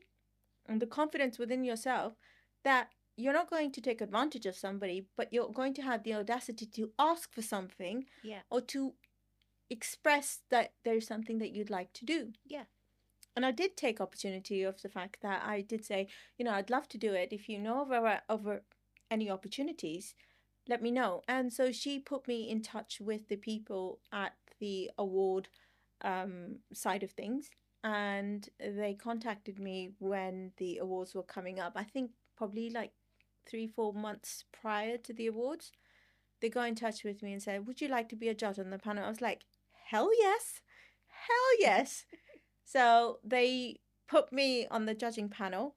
and the confidence within yourself that you're not going to take advantage of somebody, but you're going to have the audacity to ask for something, or to express that there's something that you'd like to do. And I did take opportunity of the fact that I did say, I'd love to do it. If you know of any opportunities, let me know. And so she put me in touch with the people at the award side of things. And they contacted me when the awards were coming up. I think probably like 3-4 months prior to the awards. They got in touch with me and said, would you like to be a judge on the panel? I was like, hell yes. Hell yes. So they put me on the judging panel,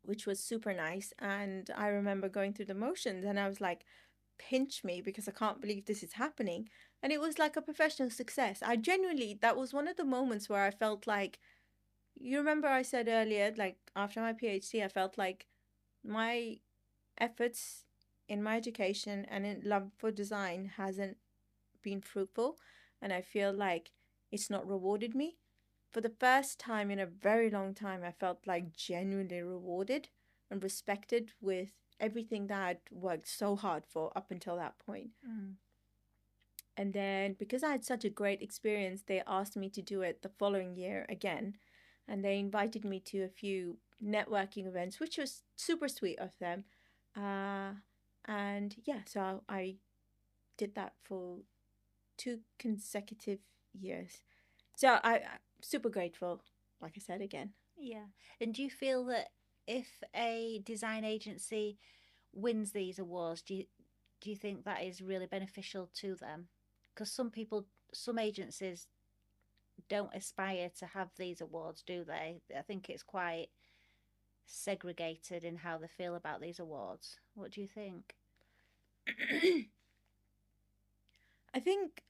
which was super nice. And I remember going through the motions, and I was like, pinch me, because I can't believe this is happening. And it was like a professional success. I genuinely, that was one of the moments where I felt like, you remember I said earlier, like after my PhD, I felt like my efforts in my education and in love for design hasn't been fruitful. And I feel like it's not rewarded me. For the first time in a very long time, I felt like genuinely rewarded and respected with everything that I'd worked so hard for up until that point. And then because I had such a great experience, they asked me to do it the following year again. And they invited me to a few networking events, which was super sweet of them. And yeah, so I did that for 2 consecutive years. So I'm super grateful, like I said again. Yeah. And do you feel that if a design agency wins these awards, do you think that is really beneficial to them? Because some agencies don't aspire to have these awards, do they? I think it's quite segregated in how they feel about these awards. What do you think? I think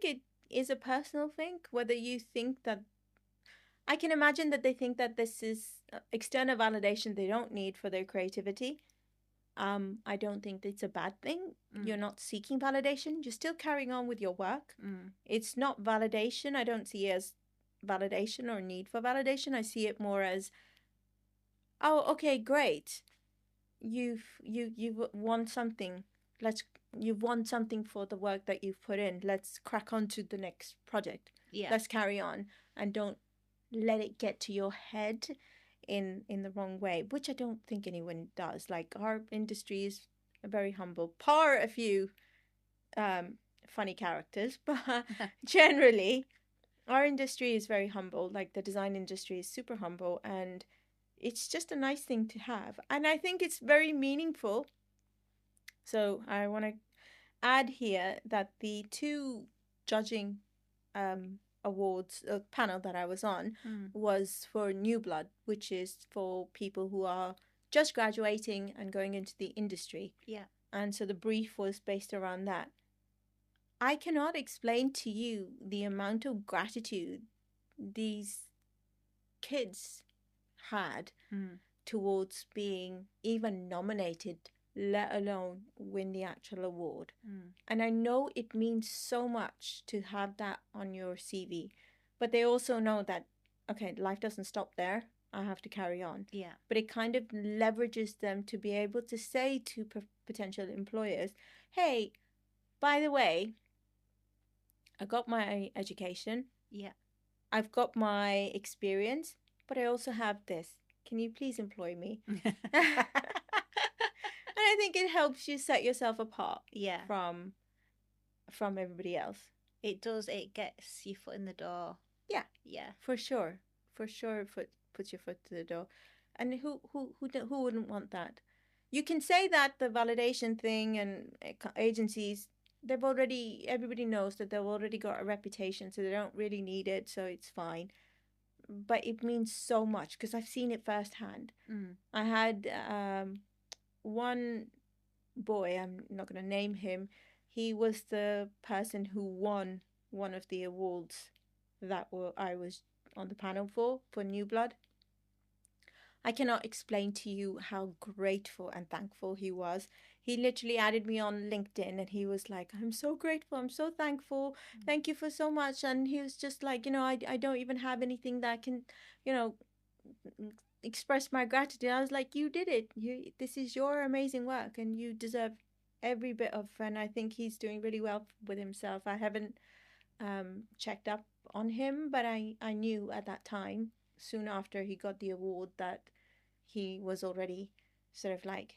it is a personal thing, whether you think that, I can imagine that they think that this is external validation they don't need for their creativity. I don't think it's a bad thing. You're not seeking validation. You're still carrying on with your work. It's not validation. I don't see it as validation or need for validation. I see it more as, oh, okay, great. You've won something. You've won something for the work that you've put in. Let's crack on to the next project. Let's carry on, and don't let it get to your head in the wrong way, which I don't think anyone does. Like, our industry is very humble, par a few funny characters, but generally our industry is very humble. Like, the design industry is super humble, and it's just a nice thing to have, and I think it's very meaningful. So I want to add here that the 2 judging awards panel that I was on was for New Blood, which is for people who are just graduating and going into the industry. And so the brief was based around that. I cannot explain to you the amount of gratitude these kids had towards being even nominated, let alone win the actual award. And I know it means so much to have that on your CV, but they also know that, okay, life doesn't stop there. I have to carry on. But it kind of leverages them to be able to say to potential employers, hey, by the way, I got my education. Yeah. I've got my experience, but I also have this. Can you please employ me? And I think it helps you set yourself apart Yeah. from everybody else. It does. It gets your foot in the door. Yeah. Yeah. For sure. For sure, puts your foot to the door. And who wouldn't want that? You can say that the validation thing and agencies, everybody knows that they've already got a reputation, so they don't really need it, so it's fine. But it means so much because I've seen it firsthand. I had one boy, I'm not going to name him, he was the person who won one of the awards that I was on the panel for New Blood. I cannot explain to you how grateful and thankful he was. He literally added me on LinkedIn and he was like, I'm so grateful. I'm so thankful. Thank you for so much. And he was just like, I don't even have anything that can, express my gratitude. I was like, you did it. This is your amazing work and you deserve every bit of, and I think he's doing really well with himself. I haven't checked up on him, but I knew at that time, soon after he got the award, that he was already sort of like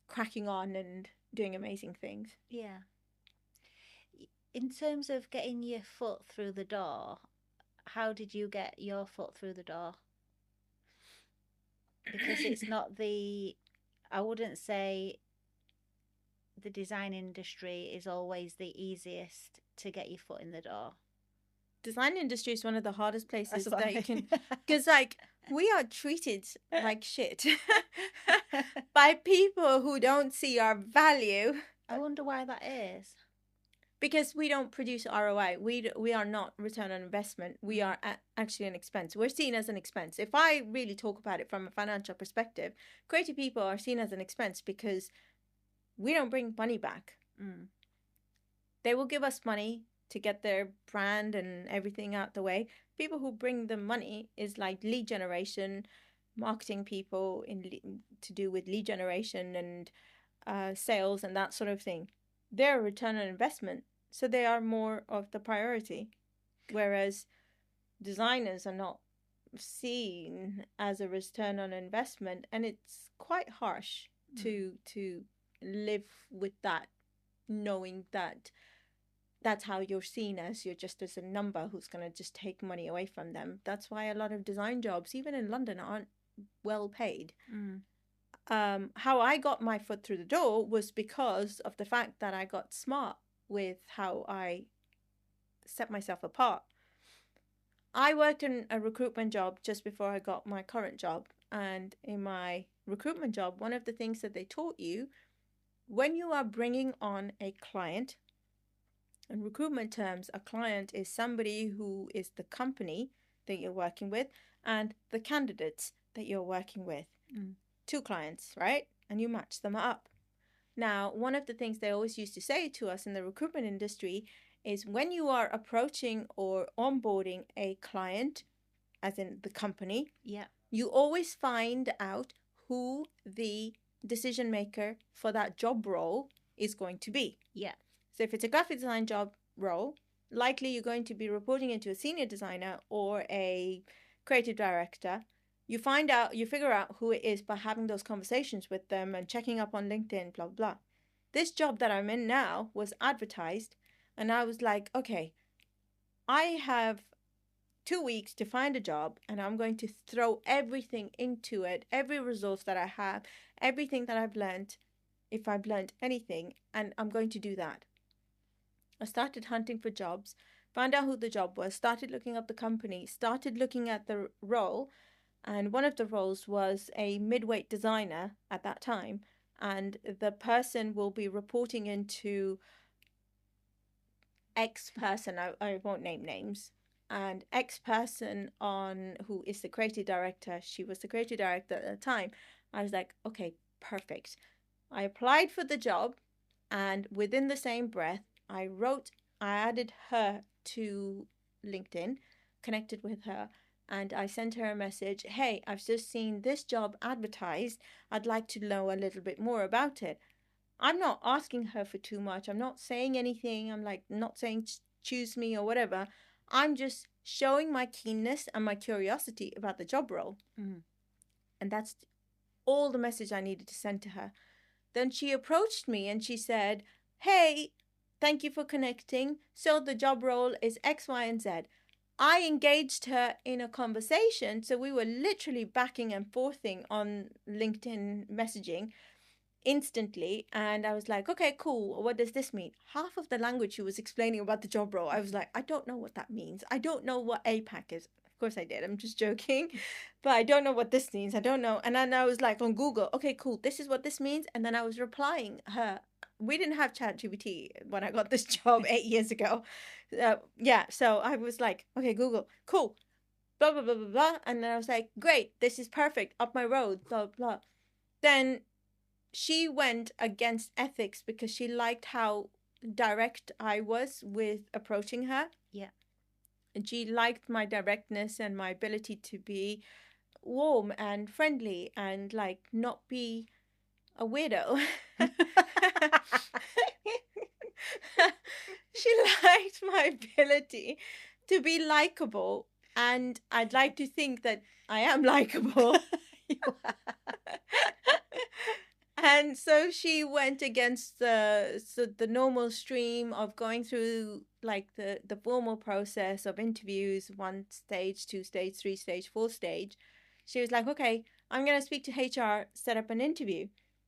cracking on and doing amazing things. Yeah. In terms of getting your foot through the door, how did you get your foot through the door? Because it's not I wouldn't say the design industry is always the easiest to get your foot in the door. Design industry is one of the hardest places that you can, because like we are treated like shit by people who don't see our value. I wonder why that is. Because we don't produce ROI. We are not return on investment. We are actually an expense. We're seen as an expense. If I really talk about it from a financial perspective, creative people are seen as an expense because we don't bring money back. They will give us money to get their brand and everything out the way. People who bring them money is like lead generation, marketing people to do with lead generation and sales and that sort of thing. They're a return on investment, so they are more of the priority, whereas designers are not seen as a return on investment, and it's quite harsh to live with that, knowing that that's how you're seen, as you're just as a number who's going to just take money away from them. That's why a lot of design jobs, even in London, aren't well paid. How I got my foot through the door was because of the fact that I got smart with how I set myself apart. I worked in a recruitment job just before I got my current job, and in my recruitment job, one of the things that they taught you, when you are bringing on a client, in recruitment terms, a client is somebody who is the company that you're working with and the candidates that you're working with. 2 clients, right? And you match them up. Now, one of the things they always used to say to us in the recruitment industry is when you are approaching or onboarding a client, as in the company, you always find out who the decision maker for that job role is going to be. So if it's a graphic design job role, likely you're going to be reporting into a senior designer or a creative director. You figure out who it is by having those conversations with them and checking up on LinkedIn, blah, blah. This job that I'm in now was advertised, and I was like, okay, I have 2 weeks to find a job, and I'm going to throw everything into it, every resource that I have, everything that I've learned, if I've learned anything, and I'm going to do that. I started hunting for jobs, found out who the job was, started looking up the company, started looking at the role, and one of the roles was a mid-weight designer at that time, and the person will be reporting into X person, I won't name names, and X person who is the creative director, she was the creative director at the time. I was like, okay, perfect. I applied for the job, and within the same breath, I added her to LinkedIn, connected with her, and I sent her a message. Hey, I've just seen this job advertised. I'd like to know a little bit more about it. I'm not asking her for too much. I'm not saying anything. I'm like not saying choose me or whatever. I'm just showing my keenness and my curiosity about the job role. Mm. And that's all the message I needed to send to her. Then she approached me and she said, hey, thank you for connecting. So the job role is X, Y, and Z. I engaged her in a conversation. So we were literally backing and forthing on LinkedIn messaging instantly. And I was like, okay, cool. What does this mean? Half of the language she was explaining about the job role, I was like, I don't know what that means. I don't know what APAC is. Of course I did. I'm just joking. But I don't know what this means. I don't know. And then I was like on Google, okay, cool. This is what this means. And then I was replying her. We didn't have ChatGPT when I got this job 8 years ago. Yeah. So I was like, okay, Google, cool. Blah, blah, blah, blah, blah. And then I was like, great. This is perfect. Up my road. Blah, blah. Then she went against ethics because she liked how direct I was with approaching her. Yeah. And she liked my directness and my ability to be warm and friendly and like not be a weirdo. She liked my ability to be likable, and I'd like to think that I am likable. And so she went against the normal stream of going through like the formal process of interviews, 1 stage, 2 stage, 3 stage, 4 stage. She was like, okay, I'm going to speak to HR, set up an interview.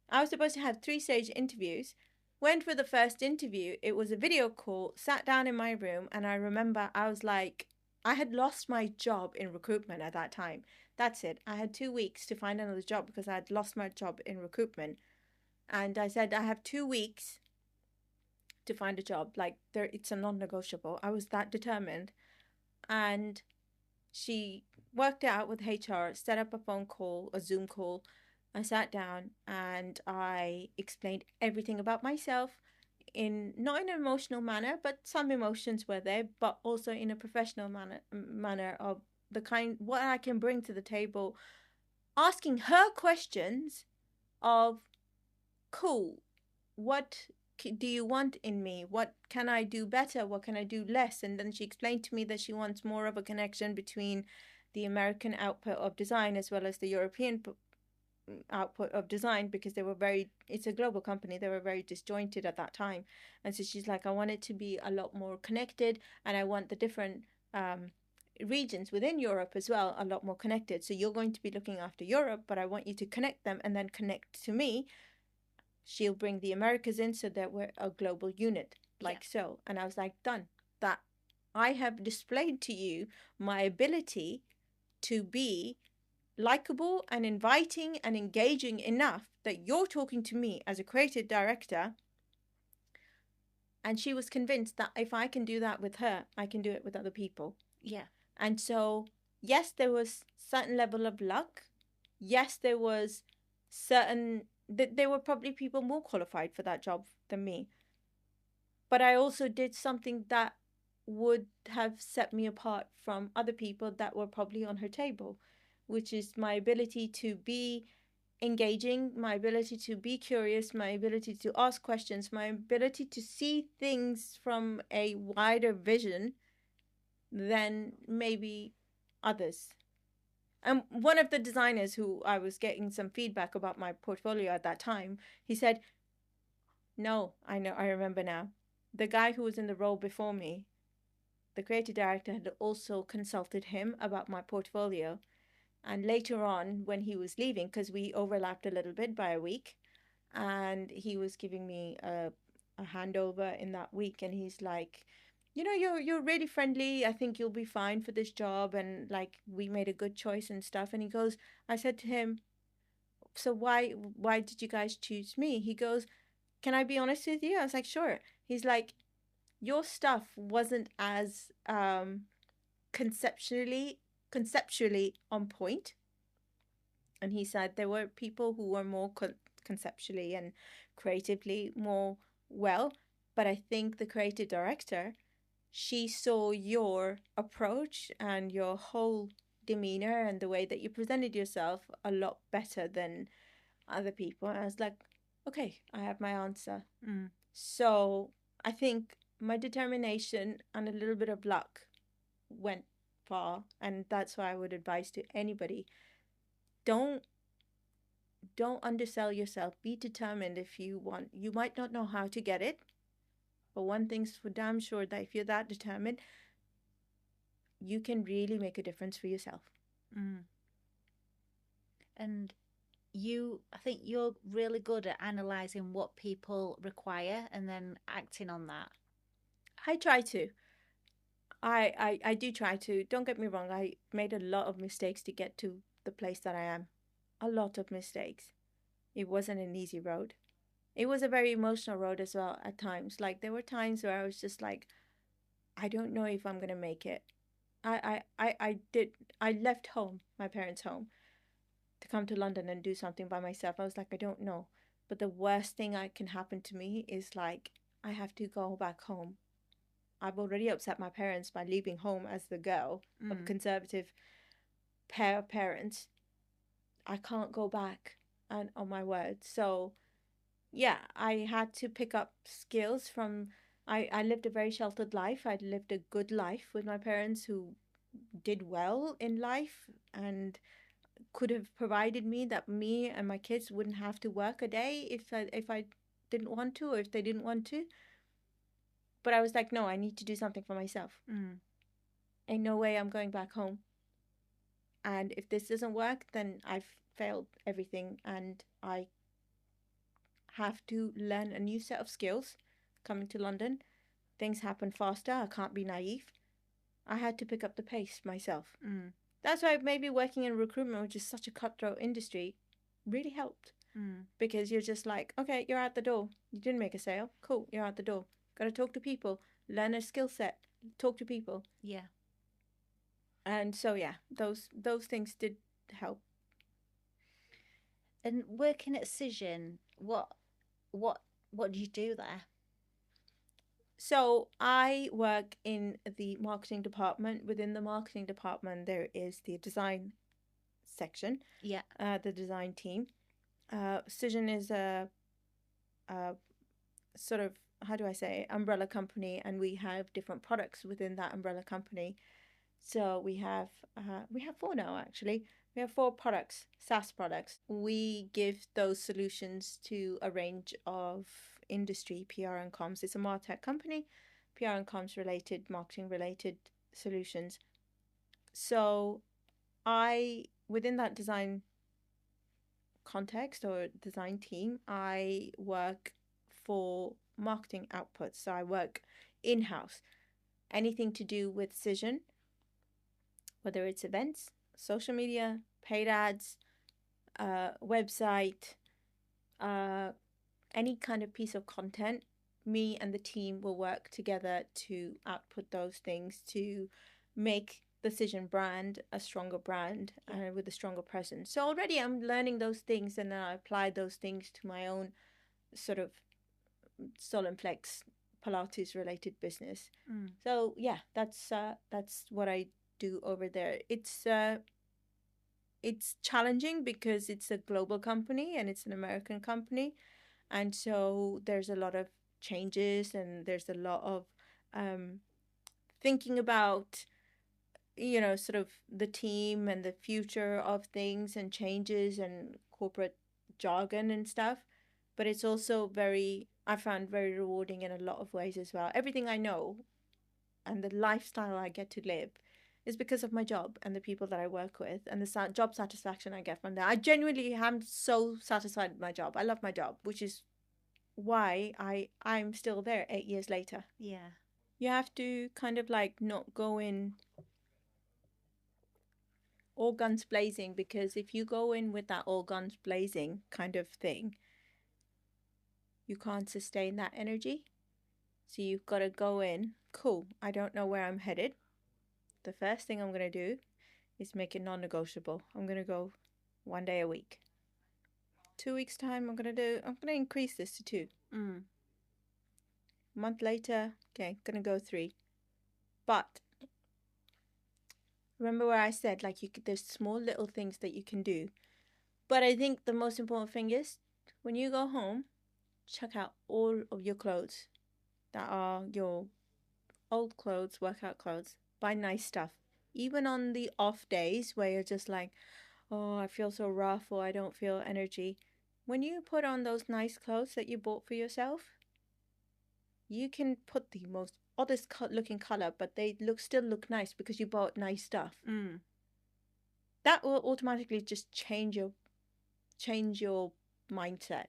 I was supposed to have 3-stage interviews. Went for the first interview. It was a video call, sat down in my room, and I remember I was like, I had lost my job in recruitment at that time. That's it. I had 2 weeks to find another job because I had lost my job in recruitment. And I said, I have 2 weeks to find a job. Like, it's a non-negotiable. I was that determined. And she worked it out with HR, set up a phone call, a Zoom call. I sat down and I explained everything about myself not in an emotional manner, but some emotions were there, but also in a professional manner of the kind, what I can bring to the table, asking her questions of, cool, what do you want in me? What can I do better? What can I do less? And then she explained to me that she wants more of a connection between the American output of design as well as the European output of design, because it's a global company. They were very disjointed at that time. And so she's like, I want it to be a lot more connected, and I want the different regions within Europe as well a lot more connected. So you're going to be looking after Europe, but I want you to connect them and then connect to me. She'll bring the Americas in so that we're a global unit, like so. And I was like, done. That I have displayed to you my ability to be likable and inviting and engaging enough that you're talking to me as a creative director. And she was convinced that if I can do that with her, I can do it with other people. Yeah. And so, yes, there was certain level of luck. Yes, there was there were probably people more qualified for that job than me. But I also did something that would have set me apart from other people that were probably on her table, which is my ability to be engaging, my ability to be curious, my ability to ask questions, my ability to see things from a wider vision than maybe others. And one of the designers who I was getting some feedback about my portfolio at that time, he said, no, I remember now. The guy who was in the role before me, the creative director, had also consulted him about my portfolio. And later on, when he was leaving, because we overlapped a little bit by a week, and he was giving me a handover in that week, and he's like, you know, you're really friendly. I think you'll be fine for this job, and like we made a good choice and stuff. And he goes, I said to him, so why did you guys choose me? He goes, can I be honest with you? I was like, sure. He's like, your stuff wasn't as conceptually on point. And he said there were people who were more conceptually and creatively more well, but I think the creative director, she saw your approach and your whole demeanor and the way that you presented yourself a lot better than other people. And I was like, okay, I have my answer. So I think my determination and a little bit of luck went far, and that's why I would advise to anybody: don't undersell yourself. Be determined. If you want, you might not know how to get it, but one thing's for damn sure, that if you're that determined, you can really make a difference for yourself. And I think you're really good at analysing what people require and then acting on that. I try to. I do try to. Don't get me wrong. I made a lot of mistakes to get to the place that I am. A lot of mistakes. It wasn't an easy road. It was a very emotional road as well at times. Like, there were times where I was just like, I don't know if I'm going to make it. I left home, my parents' home, to come to London and do something by myself. I was like, I don't know. But the worst thing that can happen to me is, like, I have to go back home. I've already upset my parents by leaving home as the girl of a conservative pair of parents. I can't go back and on my word. So yeah, I had to pick up skills from, I lived a very sheltered life. I lived a good life with my parents who did well in life and could have provided me that me and my kids wouldn't have to work a day if I didn't want to, or if they didn't want to. But I was like, no, I need to do something for myself. Ain't no way I'm going back home. And if this doesn't work, then I've failed everything, and I have to learn a new set of skills coming to London. Things happen faster. I can't be naive. I had to pick up the pace myself. That's why maybe working in recruitment, which is such a cutthroat industry, really helped. Because you're just like, okay, you're out the door. You didn't make a sale. Cool, you're out the door. Got to talk to people, learn a skill set, talk to people. Yeah. And so yeah, those things did help. And working at Cision, what do you do there? So I work in the marketing department. Within the marketing department, there is the design section. Yeah. The design team. Cision is a sort of, how do I say, umbrella company, and we have different products within that umbrella company. So we have 4 now, actually. We have 4 products, SaaS products. We give those solutions to a range of industry, PR and comms. It's a MarTech company, PR and comms related, marketing related solutions. So within that design context or design team, I work for marketing outputs. So I work in-house. Anything to do with Cision, whether it's events, social media, paid ads, website, any kind of piece of content, me and the team will work together to output those things to make the Cision brand a stronger brand and with a stronger presence. So already I'm learning those things, and then I apply those things to my own sort of Solenflex Pilates related business. So yeah, that's what I do over there. It's challenging because it's a global company and it's an American company, and so there's a lot of changes and there's a lot of thinking about, you know, sort of the team and the future of things and changes and corporate jargon and stuff. But it's also I found very rewarding in a lot of ways as well. Everything I know and the lifestyle I get to live is because of my job and the people that I work with and the job satisfaction I get from that. I genuinely am so satisfied with my job. I love my job, which is why I'm still there 8 years later. Yeah. You have to kind of like not go in all guns blazing, because if you go in with that all guns blazing kind of thing, you can't sustain that energy. So you've got to go in, cool, I don't know where I'm headed. The first thing I'm going to do is make it non-negotiable. I'm going to go 1 day a week. 2 weeks time, I'm going to increase this to 2. A month later, okay, going to go 3. But remember where I said, like, there's small little things that you can do. But I think the most important thing is, when you go home, check out all of your clothes that are your old clothes, workout clothes. buy nice stuff. Even on the off days where you're just like, oh, I feel so rough or I don't feel energy. When you put on those nice clothes that you bought for yourself, you can put the most oddest looking color, but they still look nice because you bought nice stuff. That will automatically just change your mindset.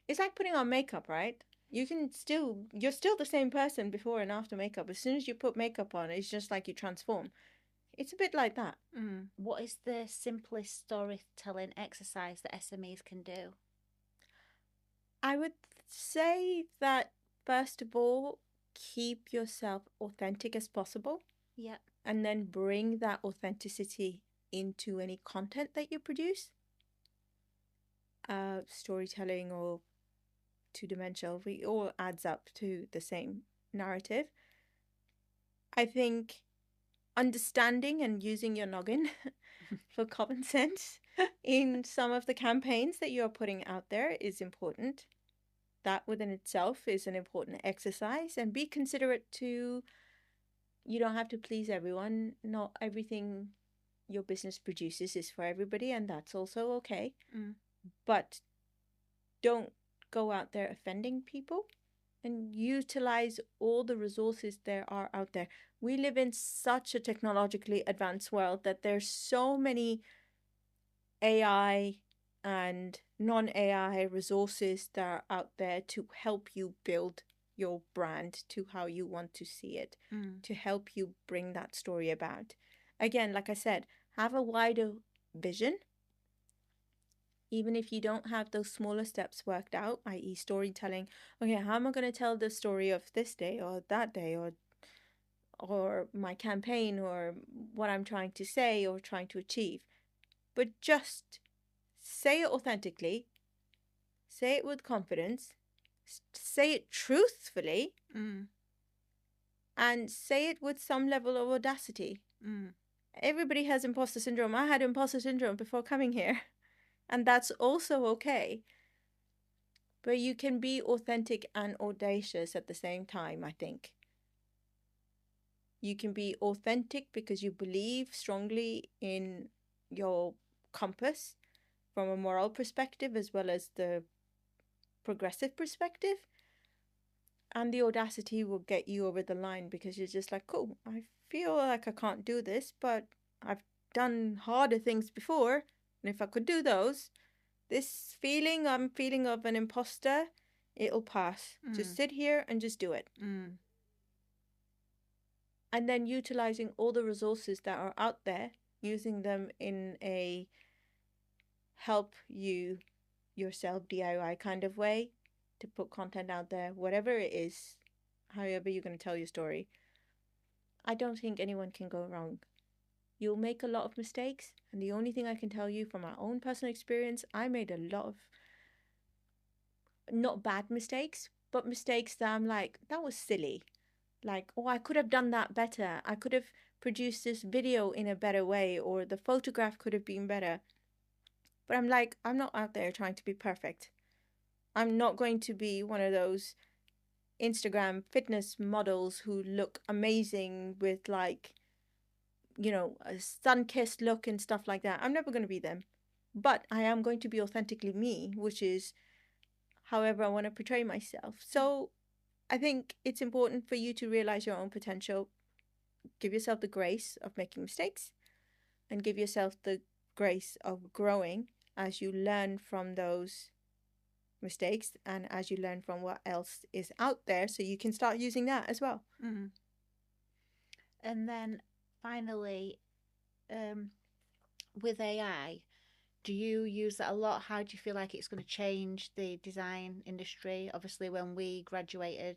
It's like putting on makeup, right? You're still the same person before and after makeup. As soon as you put makeup on, it's just like you transform. It's a bit like that. What is the simplest storytelling exercise that SMEs can do? I would say that, first of all, keep yourself authentic as possible. Yeah. And then bring that authenticity into any content that you produce. Storytelling or two-dimensional, it all adds up to the same narrative. I think understanding and using your noggin for common sense in some of the campaigns that you're putting out there is important. That within itself is an important exercise. And be considerate to, you don't have to please everyone. Not everything your business produces is for everybody, and that's also okay. But don't go out there offending people, and utilize all the resources there are out there. We live in such a technologically advanced world that there's so many AI and non-AI resources that are out there to help you build your brand to how you want to see it, to help you bring that story about. Again, like I said, have a wider vision. Even if you don't have those smaller steps worked out, i.e. storytelling, okay, how am I going to tell the story of this day or that day or my campaign or what I'm trying to say or trying to achieve? But just say it authentically, say it with confidence, say it truthfully, and say it with some level of audacity. Everybody has imposter syndrome. I had imposter syndrome before coming here. And that's also okay. But you can be authentic and audacious at the same time, I think. You can be authentic because you believe strongly in your compass from a moral perspective as well as the progressive perspective. And the audacity will get you over the line because you're just like, cool, I feel like I can't do this, but I've done harder things before. And if I could do those, this feeling I'm feeling of an imposter, it'll pass. Just sit here and just do it. And then utilizing all the resources that are out there, using them in a help you yourself DIY kind of way to put content out there, whatever it is, however you're going to tell your story. I don't think anyone can go wrong. You'll make a lot of mistakes, and the only thing I can tell you from my own personal experience, I made a lot of not bad mistakes, but mistakes that I'm like, that was silly. Like, oh, I could have done that better. I could have produced this video in a better way, or the photograph could have been better. But I'm like, I'm not out there trying to be perfect. I'm not going to be one of those Instagram fitness models who look amazing with like, you know, a sun-kissed look and stuff like that. I'm never going to be them. But I am going to be authentically me, which is however I want to portray myself. So I think it's important for you to realize your own potential. Give yourself the grace of making mistakes and give yourself the grace of growing as you learn from those mistakes and as you learn from what else is out there, so you can start using that as well. And then finally, with AI, do you use that a lot? How do you feel like it's going to change the design industry? Obviously, when we graduated,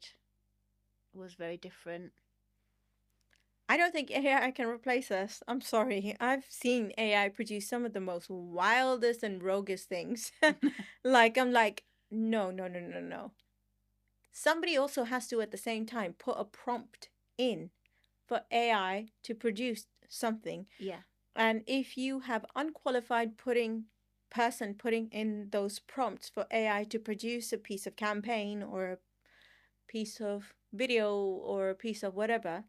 it was very different. I don't think AI can replace us. I'm sorry. I've seen AI produce some of the most wildest and roguest things. Like, I'm like, no. Somebody also has to, at the same time, put a prompt in for AI to produce something. Yeah. And if you have unqualified person putting in those prompts for AI to produce a piece of campaign or a piece of video or a piece of whatever,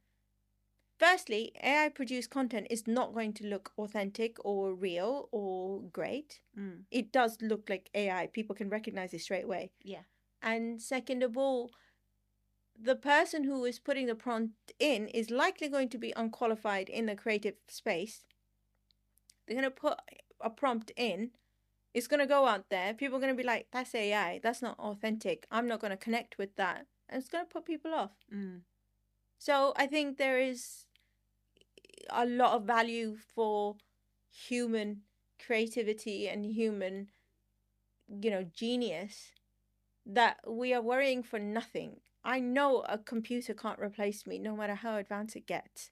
firstly, AI produced content is not going to look authentic or real or great. It does look like AI. People can recognize it straight away. Yeah. And second of all, the person who is putting the prompt in is likely going to be unqualified in the creative space. They're going to put a prompt in. It's going to go out there. People are going to be like, that's AI. That's not authentic. I'm not going to connect with that. And it's going to put people off. So I think there is a lot of value for human creativity and human, genius that we are worrying for nothing. I know a computer can't replace me no matter how advanced it gets.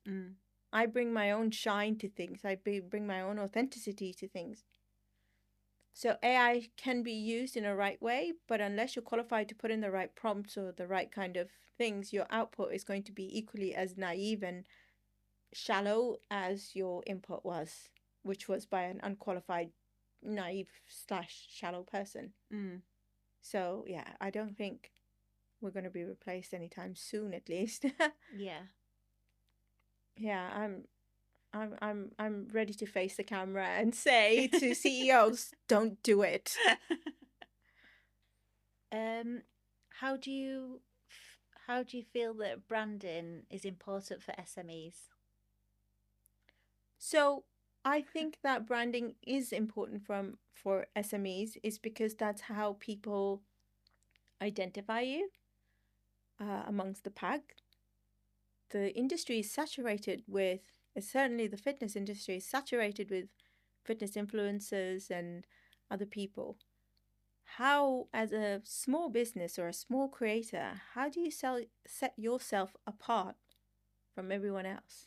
I bring my own shine to things. I bring my own authenticity to things. So AI can be used in a right way, but unless you're qualified to put in the right prompts or the right kind of things, your output is going to be equally as naive and shallow as your input was, which was by an unqualified, naive/shallow person. So yeah, I don't think we're going to be replaced anytime soon, at least. Yeah. Yeah, I'm ready to face the camera and say to CEOs, don't do it. How do you feel that branding is important for SMEs? So I think that branding is important for SMEs is because that's how people identify you amongst the pack. The industry is saturated with, certainly the fitness industry is saturated with fitness influencers and other people. How, as a small business or a small creator, how do you set yourself apart from everyone else?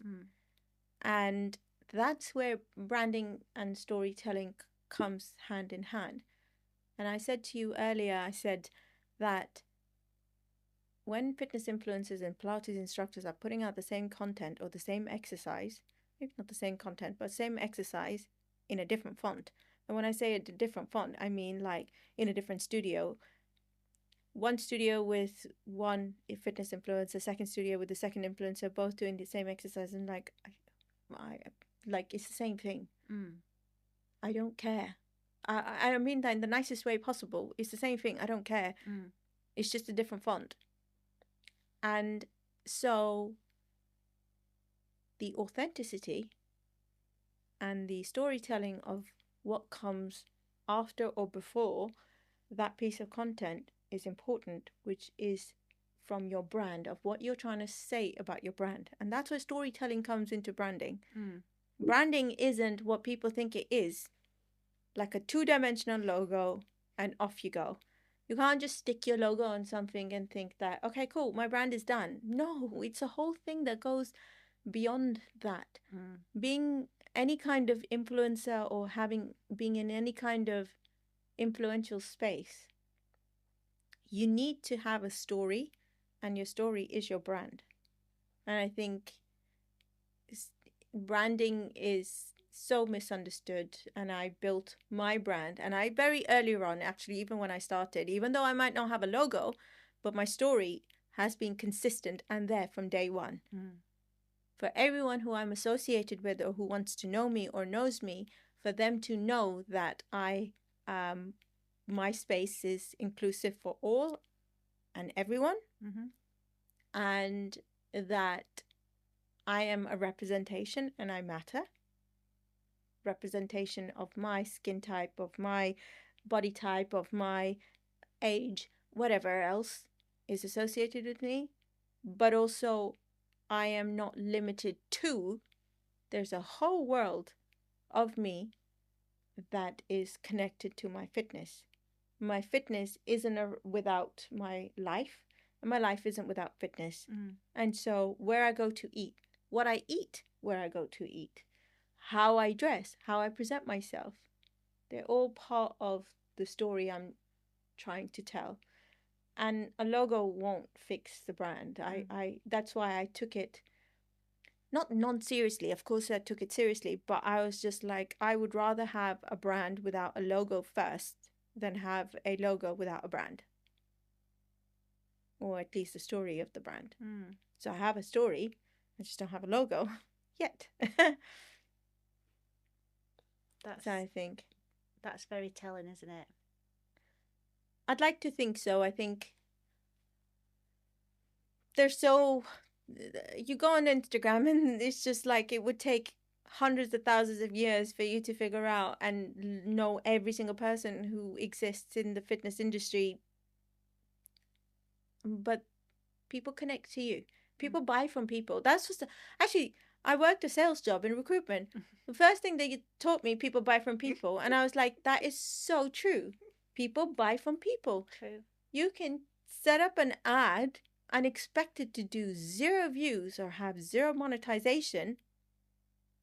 And that's where branding and storytelling comes hand in hand. And I said to you earlier, I said that when fitness influencers and Pilates instructors are putting out the same content or the same exercise, maybe not the same content, but same exercise in a different font. And when I say a different font, I mean like in a different studio. One studio with one fitness influencer, second studio with the second influencer, both doing the same exercise, and like it's the same thing. I don't care. I mean that in the nicest way possible. It's the same thing. I don't care. It's just a different font. And so the authenticity and the storytelling of what comes after or before that piece of content is important, which is from your brand, of what you're trying to say about your brand. And that's where storytelling comes into branding. Branding isn't what people think it is, like a two-dimensional logo and off you go. You can't just stick your logo on something and think that, okay, cool, my brand is done. No, it's a whole thing that goes beyond that. Being any kind of influencer or being in any kind of influential space, you need to have a story, and your story is your brand. And I think branding is so misunderstood, and I built my brand, and I very earlier on, actually, even when I started, even though I might not have a logo, but my story has been consistent and there from day one. For everyone who I'm associated with or who wants to know me or knows me, for them to know that my space is inclusive for all and everyone, and that I am a representation and I matter. Representation of my skin type, of my body type, of my age, whatever else is associated with me. But also, I am not limited to. There's a whole world of me that is connected to my fitness. My fitness isn't without my life, and my life isn't without fitness. And so where I go to eat, what I eat, where I go to eat, how I dress, how I present myself, they're all part of the story I'm trying to tell. And a logo won't fix the brand. That's why I took it not non-seriously. Of course I took it seriously, but I was just like, I would rather have a brand without a logo first than have a logo without a brand, or at least the story of the brand. So I have a story, I just don't have a logo yet. That's, so I think that's very telling, isn't it? I'd like to think so. I think they're so... You go on Instagram and it's just like it would take hundreds of thousands of years for you to figure out and know every single person who exists in the fitness industry. But people connect to you. People buy from people. That's just... Actually, I worked a sales job in recruitment. The first thing they taught me, people buy from people. And I was like, that is so true. People buy from people. True. You can set up an ad and expect it to do 0 views or have 0 monetization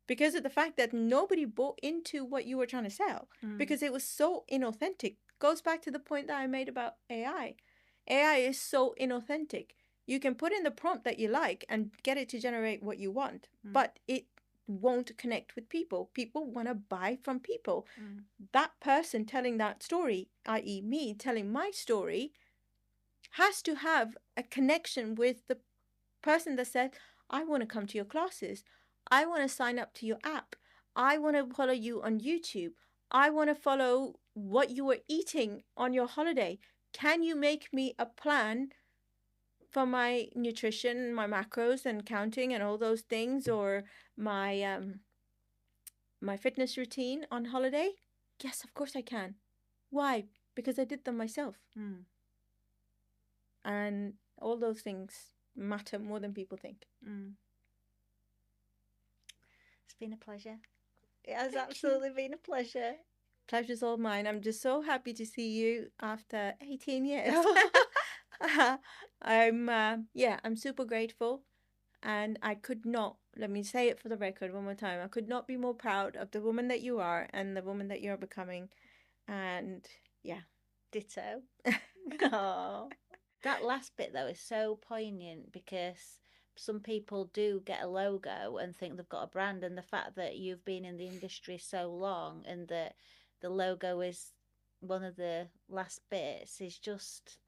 because of the fact that nobody bought into what you were trying to sell because it was so inauthentic. Goes back to the point that I made about AI. AI is so inauthentic. You can put in the prompt that you like and get it to generate what you want, but it won't connect with people. People want to buy from people. That person telling that story, i.e. me telling my story, has to have a connection with the person that said, I want to come to your classes. I want to sign up to your app. I want to follow you on YouTube. I want to follow what you were eating on your holiday. Can you make me a plan for my nutrition, my macros and counting and all those things, or my my fitness routine on holiday? Yes, of course I can. Why? Because I did them myself. And all those things matter more than people think. It's been a pleasure. It has absolutely been a pleasure. Pleasure's all mine. I'm just so happy to see you after 18 years. I'm super grateful, and I could not, let me say it for the record one more time, I could not be more proud of the woman that you are and the woman that you're becoming. And yeah. Ditto. Oh. That last bit though is so poignant because some people do get a logo and think they've got a brand, and the fact that you've been in the industry so long and that the logo is one of the last bits is just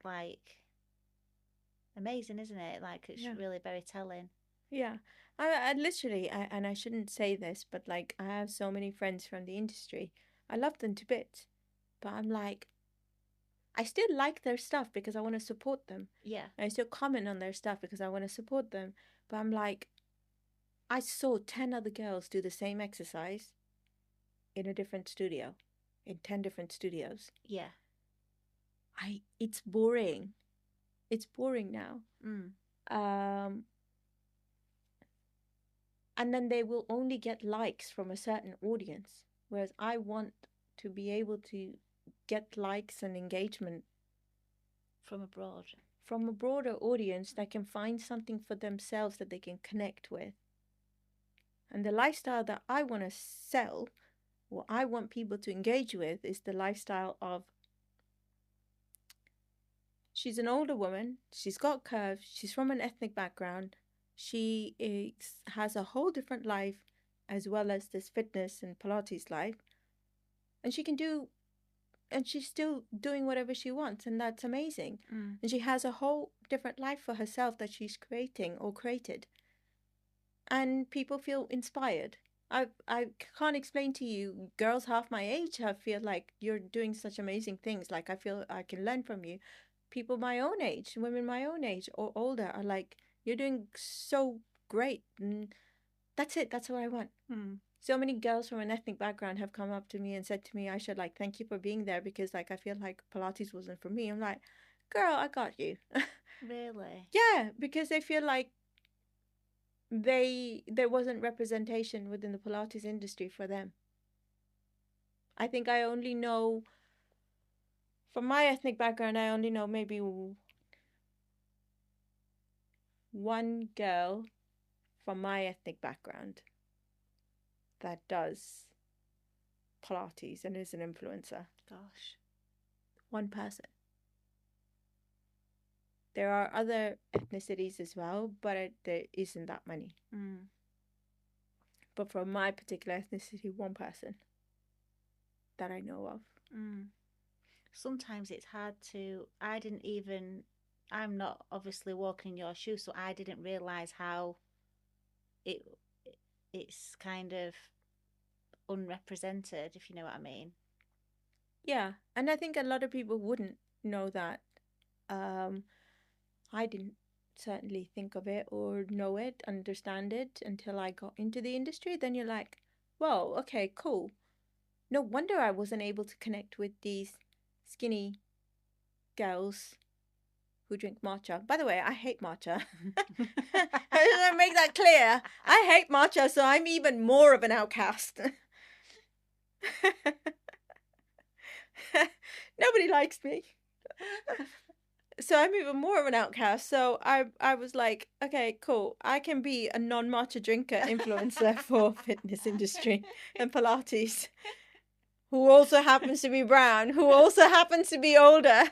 like amazing, isn't it? Like it's really very telling. Yeah. I literally, and I shouldn't say this, but like I have so many friends from the industry. I love them to bits, but I'm like, I still like their stuff because I want to support them. Yeah. And I still comment on their stuff because I want to support them. But I'm like, I saw 10 other girls do the same exercise in a different studio, in 10 different studios. Yeah. It's boring. It's boring now. And then they will only get likes from a certain audience. Whereas I want to be able to get likes and engagement from abroad, from a broader audience that can find something for themselves that they can connect with. And the lifestyle that I want to sell, what I want people to engage with, is the lifestyle of, she's an older woman, she's got curves, she's from an ethnic background, she has a whole different life as well as this fitness and Pilates life, and she can do, and she's still doing whatever she wants, and that's amazing. And she has a whole different life for herself that she's creating or created, and people feel inspired. I can't explain to you, girls half my age have feel like you're doing such amazing things, like I feel I can learn from you. People my own age, women my own age or older, are like, you're doing so great, and that's it, that's what I want. So many girls from an ethnic background have come up to me and said to me, Aysha, like, thank you for being there, because like I feel like Pilates wasn't for me. I'm like, girl, I got you. Really? Yeah, because they feel like there wasn't representation within the Pilates industry for them. I think I only know, from my ethnic background, I only know maybe one girl from my ethnic background that does Pilates and is an influencer. Gosh. One person. There are other ethnicities as well, but there isn't that many. But from my particular ethnicity, one person that I know of. Sometimes it's hard to, I'm not obviously walking in your shoes, so I didn't realise how it's kind of unrepresented, if you know what I mean. Yeah, and I think a lot of people wouldn't know that. I didn't certainly think of it or know it, understand it until I got into the industry. Then you're like, whoa, okay, cool. No wonder I wasn't able to connect with these skinny girls who drink matcha. By the way, I hate matcha. I just want to make that clear. I hate matcha, so I'm even more of an outcast. Nobody likes me. So I'm even more of an outcast. So I was like, okay, cool. I can be a non-matcha drinker influencer for fitness industry and Pilates, who also happens to be brown, who also happens to be older.